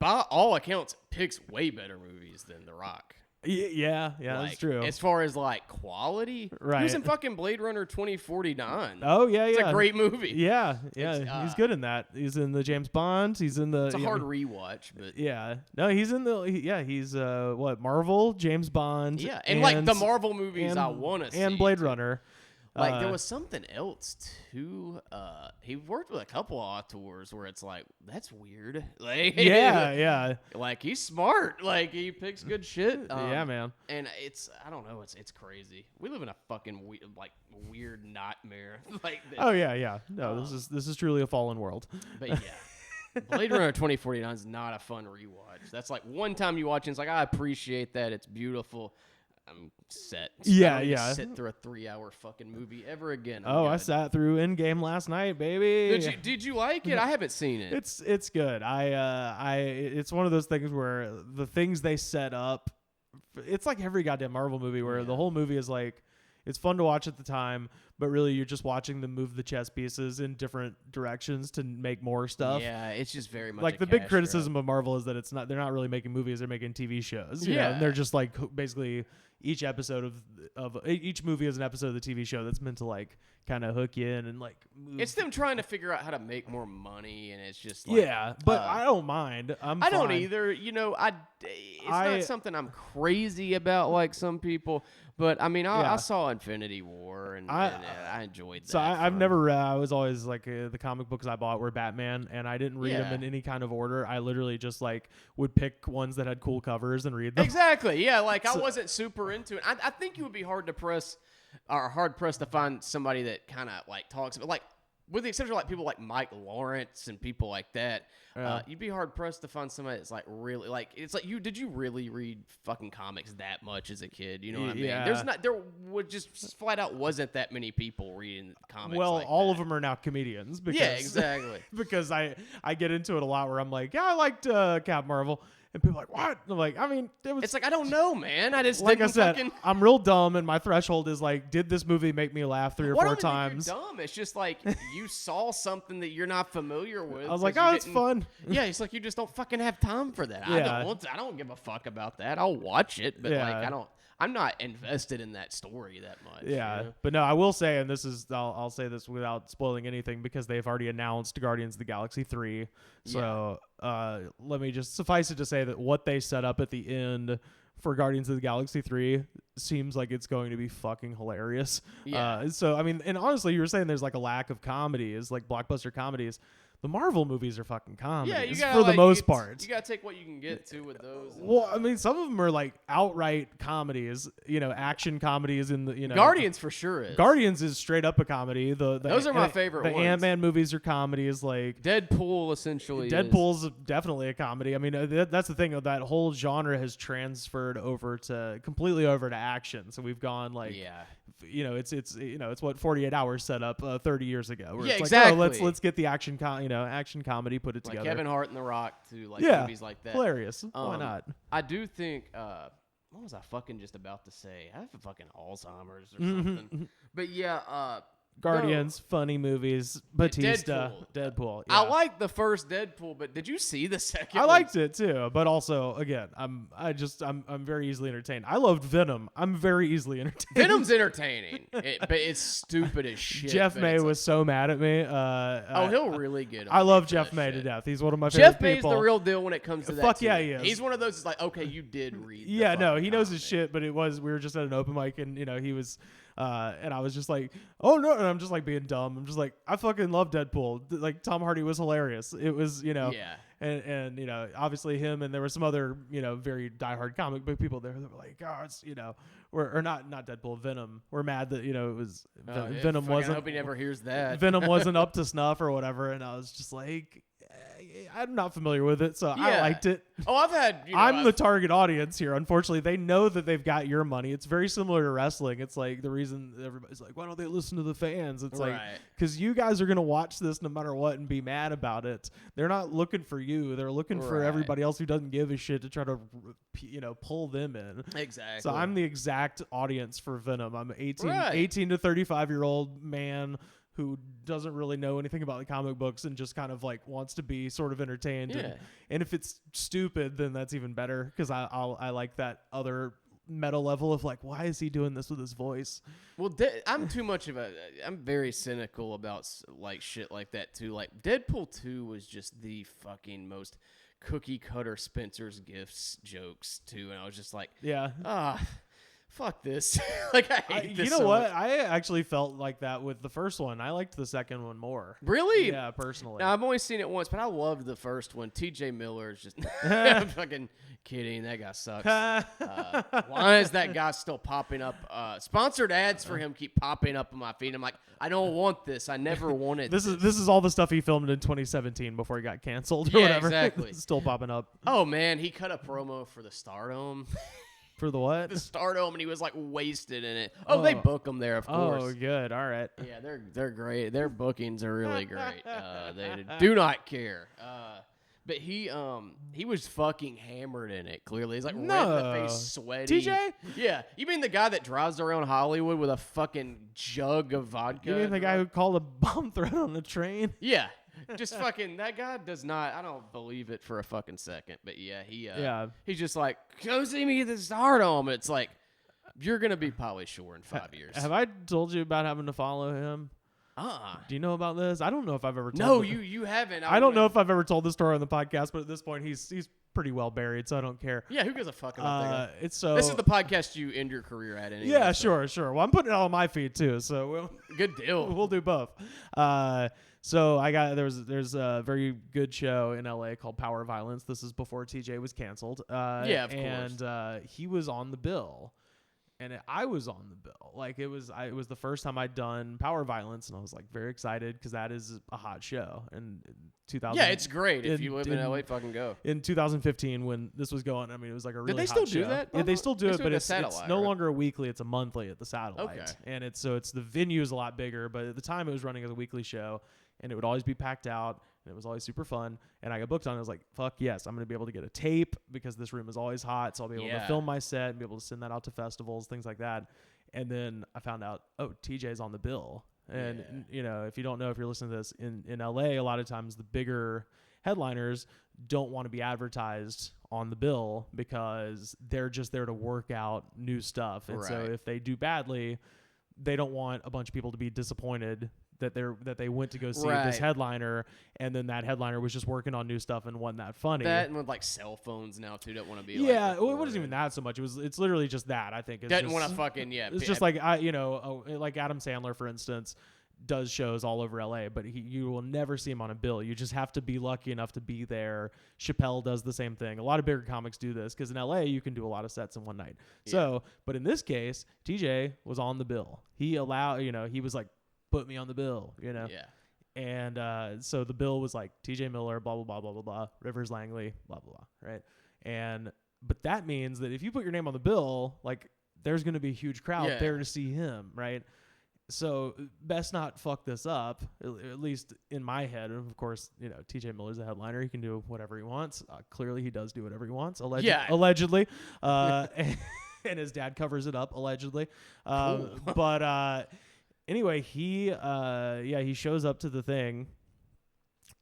by all accounts, picks way better movies than The Rock. Yeah, Like, that's true. As far as like quality, Right. He was in fucking Blade Runner 2049. Oh yeah, it's yeah. a great movie. Yeah, It's, he's good in that. He's in the James Bond. He's in the. It's a hard rewatch, but Yeah, no, he's in the. He's what Marvel, James Bond. yeah, and like the Marvel movies I want to see, and Blade Runner. Like there was something else too. He worked with a couple of auteurs where it's like that's weird. Like yeah. like he's smart. Like he picks good shit. Yeah, man. And I don't know. It's crazy. We live in a fucking weird nightmare. Like that. Oh yeah. No, this is truly a fallen world. But yeah. Blade Runner 2049 is not a fun rewatch. That's like one time you watch it, it's like I appreciate that. It's beautiful. I'm set. Yeah, I don't need to yeah. sit through a 3-hour fucking movie ever again. I sat through Endgame last night, baby. Did you like it? I haven't seen it. It's good. It's one of those things where the things they set up, it's like every goddamn Marvel movie where the whole movie is like, it's fun to watch at the time, but really you're just watching them move the chess pieces in different directions to make more stuff. Yeah, it's just very much Like the big criticism of Marvel is that they're not really making movies, they're making TV shows. Yeah. And they're just like basically each episode of each movie is an episode of the TV show that's meant to like kind of hook you in and like move. It's them trying to figure out how to make more money, and it's just like, yeah, but I don't mind. I don't either. It's not something I'm crazy about like some people. But I mean, I saw Infinity War, and I enjoyed that. So I've never read. I was always like the comic books I bought were Batman, and I didn't read them in any kind of order. I literally just like would pick ones that had cool covers and read them. Exactly. Yeah. Like I wasn't super into it. I think you would be hard pressed to find somebody that kind of like talks about like. With the exception of like people like Mike Lawrence and people like that, you'd be hard pressed to find somebody that's like really like it's like did you really read fucking comics that much as a kid? You know what I mean? Yeah. There would just flat out wasn't that many people reading comics. Well, like all that. of them are now comedians. Because, Yeah, exactly. because I get into it a lot where I'm like, yeah, I liked Cap Marvel. And people are like, what? I'm like, I mean, It's like I don't know, man. I just like I didn't said, fucking. I'm real dumb, and my threshold is like, did this movie make me laugh 3 or 4 times? You're dumb. It's just like you saw something that you're not familiar with. I was like, oh, it's fun. Yeah, it's like you just don't fucking have time for that. Yeah. I don't give a fuck about that. I'll watch it, but Yeah. like I'm not invested in that story that much. Yeah, you know? but no, I will say, and this is, I'll say this without spoiling anything because they've already announced Guardians of the Galaxy 3. So let me just suffice it to say that what they set up at the end for Guardians of the Galaxy 3 seems like it's going to be fucking hilarious. Yeah. So, I mean, and honestly, you were saying there's like a lack of comedies, like blockbuster comedies. The Marvel movies are fucking comedies Yeah, you gotta, for the most you part. gotta take what you can get to with those. Well, I mean, some of them are like outright comedies, action comedies in the, Guardians for sure is. Guardians is straight up a comedy. Those are my favorite The ones. Ant-Man movies are comedies. Like Deadpool essentially. Deadpool's definitely a comedy. I mean, that's the thing. That whole genre has transferred completely over to action. So we've gone like it's what 48 Hours set up 30 years ago. Where Yeah, it's exactly. Like, let's get the action comedy, put it Like together. Kevin Hart and The Rock to like Yeah, movies like that. hilarious. Why Um, not? I do think. What was I fucking just about to say? I have fucking Alzheimer's or Mm-hmm, something. But yeah, Guardians, funny movies, Batista, Deadpool. I yeah. liked the first Deadpool, but did you see the second? I one? liked it too, but also again, I'm very easily entertained. I loved Venom. I'm very easily entertained. Venom's entertaining, but it's stupid as shit. Jeff but May it's was so mad at me. he'll really get. I on love me for Jeff that May shit. to death. He's one of my favorite Jeff May's people. the real deal when it comes to that. Fuck too. yeah, he is. He's one of those. It's like, okay, you did read. the Yeah, no, fucking he knows his comic. shit, but we were just at an open mic, and he was, and I was just like, oh no, and I'm just like being dumb. I'm just like, I fucking love Deadpool. Like Tom Hardy was hilarious. It was, Yeah. and obviously him, and there were some other, very diehard comic book people there that were like, oh, it's, or not Deadpool, Venom. We're mad that it was Venom Fuck, I wasn't. hope he never hears that. Venom wasn't up to snuff or whatever, and I was just like, I'm not familiar with it, so I Yeah. liked it. Oh, I've had. I'm the target audience here. Unfortunately, they know that they've got your money. It's very similar to wrestling. It's like the reason everybody's like, why don't they listen to the fans? It's like, Right. because you guys are going to watch this no matter what and be mad about it. They're not looking for you. They're looking for Right. everybody else who doesn't give a shit to try to, pull them in. Exactly. So I'm the exact audience for Venom. I'm 18 Right. to 35-year-old man who doesn't really know anything about the comic books and just kind of like wants to be sort of entertained. Yeah. And if it's stupid, then that's even better because I like that other meta level of like, why is he doing this with his voice? Well, I'm too much of a. I'm very cynical about like shit like that too. Like Deadpool 2 was just the fucking most cookie cutter Spencer's Gifts jokes too, and I was just like, Yeah. fuck this. Like I hate this. You know so what? much. I actually felt like that with the first one. I liked the second one more. Really? Yeah, personally. Now, I've only seen it once, but I loved the first one. T.J. Miller is just. I'm fucking kidding. That guy sucks. Why is that guy still popping up? Sponsored ads for him keep popping up on my feed. I'm like, I don't want this. I never wanted This is all the stuff he filmed in 2017 before he got canceled or Yeah, whatever. exactly. It's still popping up. Oh man, he cut a promo for the Stardome. For the what? The Stardome, and he was like wasted in it. Oh, they book him there, of course. Oh, good. All right. Yeah, they're great. Their bookings are really great. They do not care. But he was fucking hammered in it. Clearly, he's like red in the No. face, sweaty. TJ? Yeah, you mean the guy that drives around Hollywood with a fucking jug of vodka? You mean the guy who called a bomb threat on the train? Yeah, just fucking that guy does not. I don't believe it for a fucking second. But yeah, he's just like, go see me at the Stardome. It's like you're gonna be probably sure in 5 years. Have I told you about having to follow him? Do you know about this? I don't know if I've ever told No, the- you haven't. I don't know if I've ever told this story on the podcast, but at this point he's pretty well buried, so I don't care. Yeah, who gives a fuck about that guy? It's so This is the podcast you end your career at anyway. Yeah, so sure. Well, I'm putting it all on my feed too, so Good deal. we'll do both. So there's a very good show in LA called Power Violence. This is before TJ was canceled. Yeah, of course. And he was on the bill, and I was on the bill. Like it was the first time I'd done Power Violence, and I was like very excited because that is a hot show. And 2000, Yeah, it's great. If you live in LA, fucking go. In 2015, when this was going, I mean, it was like a really they hot still do show. that? Yeah, they still do They it, still but do it's satellite, no right? longer a weekly; it's a monthly at the satellite. Okay. And it's the venue is a lot bigger, but at the time it was running as a weekly show, and it would always be packed out, and it was always super fun. And I got booked on it. I was like, "Fuck yes, I'm going to be able to get a tape because this room is always hot, so I'll be able to Yeah. film my set and be able to send that out to festivals, things like that." And then I found out, oh, TJ's on the bill. And if you don't know, if you're listening to this in LA, a lot of times the bigger headliners don't want to be advertised on the bill because they're just there to work out new stuff. And so Right. if they do badly, they don't want a bunch of people to be disappointed that they went to go see this Right. headliner, and then that headliner was just working on new stuff and wasn't that funny. That and with like cell phones now too, don't want to be. Yeah, like, well, it wasn't even that so much. It's literally just that, I think. Doesn't want to fucking It's just like like Adam Sandler, for instance, does shows all over LA, but you will never see him on a bill. You just have to be lucky enough to be there. Chappelle does the same thing. A lot of bigger comics do this because in LA you can do a lot of sets in one night. So, but in this case, TJ was on the bill. He he was like, put me on the bill, Yeah. And so the bill was like TJ Miller, blah blah blah blah blah blah, Rivers Langley, blah blah blah, right? But that means that if you put your name on the bill, like there's going to be a huge crowd Yeah. there to see him, right? So best not fuck this up, at least in my head. And of course, you know, TJ Miller's the headliner. He can do whatever he wants. Clearly, he does do whatever he wants, allegedly. And his dad covers it up, allegedly. But anyway, he shows up to the thing,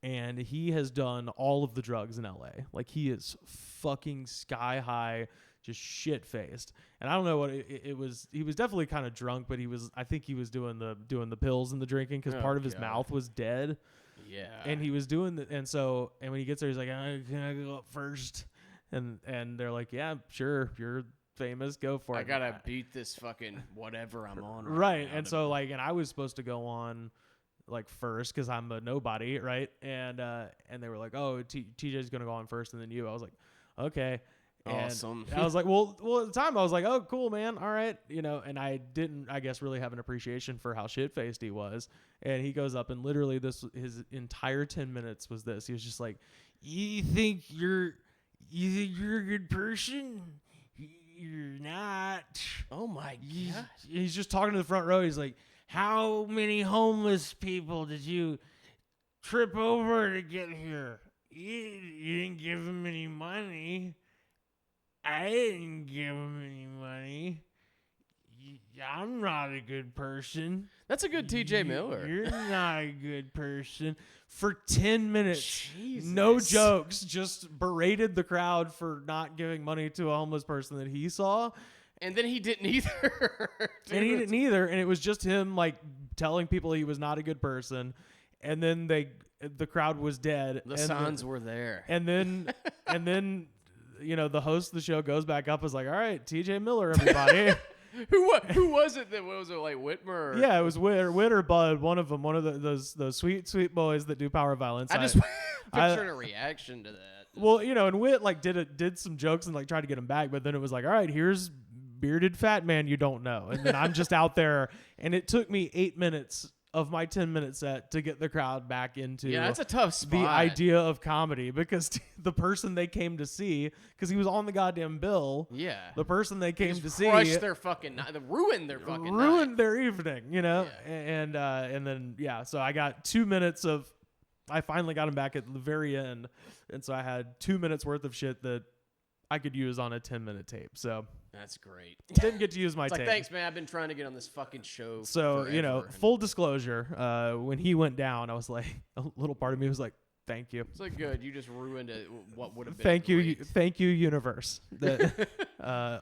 and he has done all of the drugs in LA. Like, he is fucking sky high, just shit faced. And I don't know what it was. He was definitely kind of drunk, but I think he was doing the pills and the drinking, because part of his mouth was dead. Yeah. And he was doing and when he gets there, he's like, can I go up first? And they're like, yeah, sure, you're famous, go for it. I gotta beat this fucking whatever I'm on. Right. And so like, and I was supposed to go on like first because I'm a nobody, right? And they were like, oh, TJ's gonna go on first, and then you. I was like, okay. And Awesome. I was like, well, at the time I was like, oh, cool, man. All right. You know, and I didn't, I guess, really have an appreciation for how shit-faced he was. And he goes up, and literally his entire 10 minutes was this. He was just like, you think you're a good person? You're not. Oh my god. He's just talking to the front row. He's like, how many homeless people did you trip over to get here? You didn't give them any money. I didn't give him any money. I'm not a good person. That's a good TJ Miller. You're not a good person. For 10 minutes, Jesus. no jokes, just berated the crowd for not giving money to a homeless person that he saw. And then he didn't either. And he didn't either. And it was just him like telling people he was not a good person. And then the crowd was dead. The signs were there. And then you know, the host of the show goes back up, is like, all right, TJ Miller, everybody. Who was it that was it, like Whitmer? Yeah, it was Whit or Bud, one of them, those sweet boys that do power violence. I just picturing a reaction to that. Well, you know, and Whit like did some jokes and like tried to get him back, but then it was like, all right, here's bearded fat man you don't know, and then I'm just out there, and it took me 8 minutes of my 10-minute set to get the crowd back into that's a tough spot. the idea of comedy, because the person they came to see, because he was on the goddamn bill. Yeah. The person they came to see crushed their fucking night. Ruined their fucking ruined night. their evening, you know? Yeah. And then, yeah, so I got 2 minutes of, I finally got him back at the very end. And so I had 2 minutes worth of shit that I could use on a 10-minute tape. So That's great. didn't get to use my It's tape. like, thanks, man. I've been trying to get on this fucking show. So, forever. you know, full disclosure, when he went down, I was like, a little part of me was like, thank you. It's like, good. You just ruined it. What would have been Thank you, great. thank you, universe. That,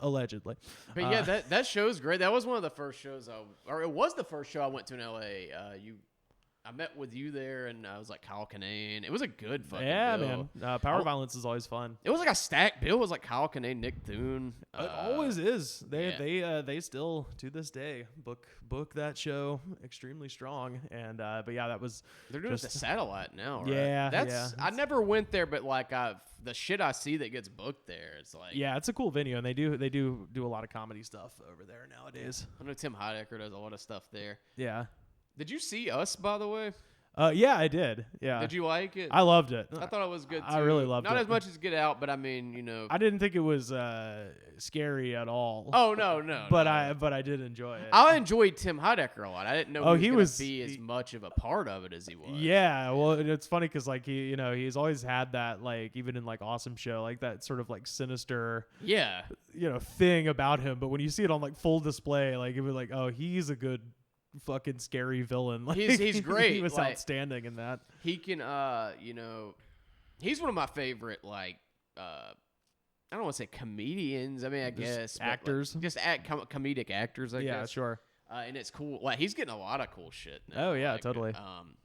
allegedly. But yeah, that show's great. That was one of the first shows it was the first show I went to in LA. I met with you there, and I was like Kyle Kinane. It was a good fucking bill. Man. Power violence is always fun. It was like a stacked bill. It was like Kyle Kinane, Nick Thune. It always is. yeah. They still to this day book that show extremely strong. And but yeah, that was They're doing it at the Satellite now, right? Yeah, That's yeah. I never went there, but like the shit I see that gets booked there, it's like yeah, it's a cool venue, and they do a lot of comedy stuff over there nowadays. I know Tim Heidecker does a lot of stuff there. Yeah. Did you see Us, by the way? Yeah, I did. Yeah. Did you like it? I loved it. I thought it was good too. I really loved Not it. as much as Get Out, but I mean, you know. I didn't think it was scary at all. Oh no. But no. I did enjoy it. I enjoyed Tim Heidecker a lot. I didn't know he he was- was be as much of a part of it as he was. Yeah, well, it's funny because like he's always had that, like, even in like Awesome Show, like that sort of like sinister Yeah. thing about him. But when you see it on like full display, like it was like, oh, he's a good fucking scary villain. Like, He's great. He was Like, outstanding in that. He can, he's one of my favorite, like, I don't want to say comedians. I mean, I guess but, like, actors. just comedic actors. I Yeah, guess. sure. And it's cool. Like, he's getting a lot of cool shit now. Oh, yeah, like, totally.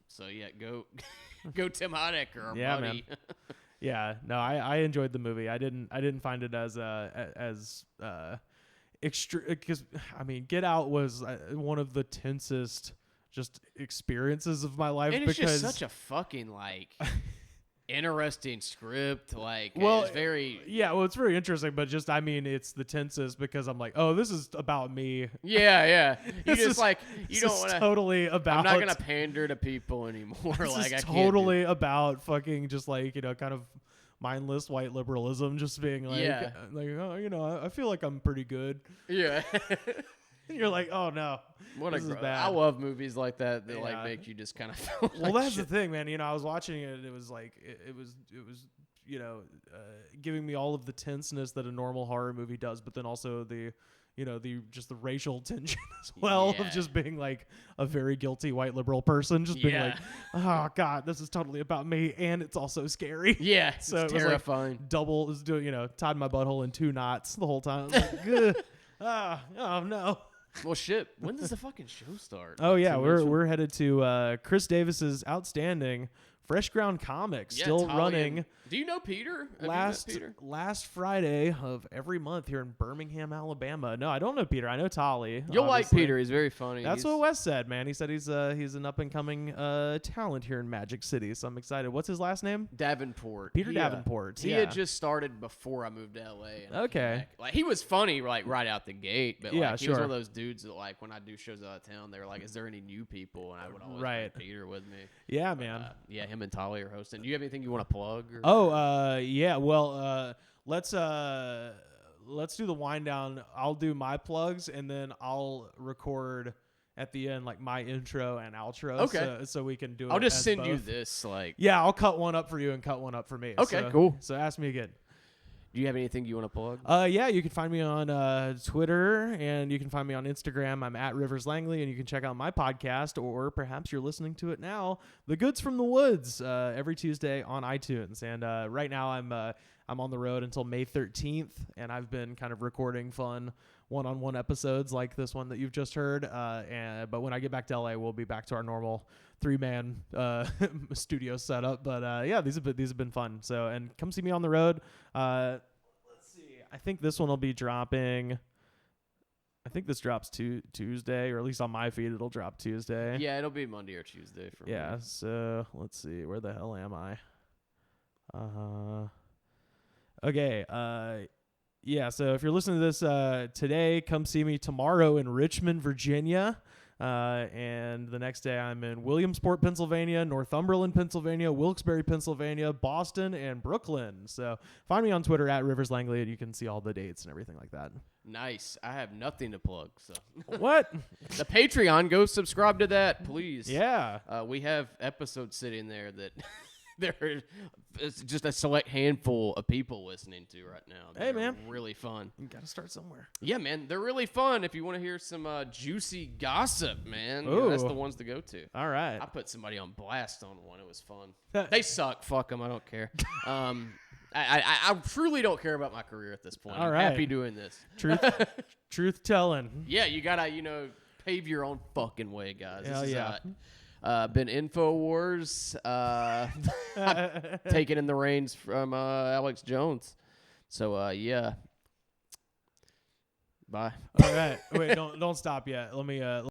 So yeah, go Tim Heidecker, our Yeah, buddy. Yeah, no, I enjoyed the movie. I didn't find it as extreme, because I mean, Get Out was one of the tensest just experiences of my life, And it's because just such a fucking like interesting script. Like, well, it's very well, it's very interesting, but just I mean, it's the tensest because I'm like, oh, this is about me. yeah. You This just is- like you This don't is want to. totally about. I'm not gonna pander to people anymore. This like is I can't do- totally about fucking just like kind of mindless white liberalism, just being like, Yeah. oh, you know, I feel like I'm pretty good. Yeah. And you're like, oh no, What this is bad. I love movies like that Yeah. like make you just kind of feel Well, like that's shit. the thing, man. You know, I was watching it, and it was like it was you know, giving me all of the tenseness that a normal horror movie does, but then also the you know, the just the racial tension as well Yeah. of just being like a very guilty white liberal person, just being like, oh god, this is totally about me, and it's also scary. Yeah, So it's it was like terrifying. double was doing, you know, tied my butthole in 2 knots the whole time. I was like, oh no. Well, shit. When does the fucking show start? Oh Like, yeah, 2 minutes from- we're headed to Chris Davis's outstanding Fresh Ground Comics, Yeah, still Talia. running Do you know Peter? Have you met Peter? last Friday of every month here in Birmingham, Alabama. No, I don't know Peter. I know Tolly. You'll like obviously. Peter. He's very funny. That's He's- what Wes said, man. He said he's an up and coming talent here in Magic City, so I'm excited. What's his last name? Davenport. Peter He, Davenport. He yeah. had just started before I moved to LA. And I came Okay. back. Like he was funny, like right out the gate, but Yeah, like he was sure. one of those dudes that like when I do shows out of town, they were like, "Is there any new people?" And I would always Right. bring Peter with me. Yeah, man. Yeah, him and Talia are hosting. Do you have anything you want to plug? Or? Oh, yeah. Well, let's do the wind down. I'll do my plugs, and then I'll record at the end like my intro and outro. Okay. So we can do it. I'll just as send you both. this. Like, Yeah, I'll cut one up for you and cut one up for me. Okay, So- cool. So ask me again. do you have anything you want to plug? Yeah, you can find me on Twitter, and you can find me on Instagram. I'm at Rivers Langley, and you can check out my podcast, or perhaps you're listening to it now, The Goods from the Woods, every Tuesday on iTunes. And right now I'm on the road until May 13th, and I've been kind of recording fun one-on-one episodes like this one that you've just heard. But when I get back to LA, we'll be back to our normal 3-man studio setup. But yeah, these have been fun. So, and come see me on the road. Let's see. I think this one will be dropping. I think this drops Tuesday, or at least on my feed it'll drop Tuesday. Yeah, it'll be Monday or Tuesday for Yeah. me. So let's see. Where the hell am I? Okay. Yeah. So if you're listening to this today, come see me tomorrow in Richmond, Virginia. And the next day I'm in Williamsport, Pennsylvania, Northumberland, Pennsylvania, Wilkes-Barre, Pennsylvania, Boston, and Brooklyn. So find me on Twitter at Rivers Langley, and you can see all the dates and everything like that. Nice. I have nothing to plug. So What? the Patreon, go subscribe to that, please. Yeah. We have episodes sitting there that it's just a select handful of people listening to right now. Hey, They're man. really fun. You got to start somewhere. Yeah, man, they're really fun. If you want to hear some juicy gossip, man, you know, that's Ooh. the ones to go to. All right. I put somebody on blast on one. It was fun. They suck. Fuck them. I don't care. I truly don't care about my career at this point. All I'm right. happy doing this. Truth telling. Yeah, you gotta, pave your own fucking way, guys. Hell This yeah. is been InfoWars, taking in the reins from Alex Jones. So yeah. Bye. All right. Wait, don't stop yet. Let me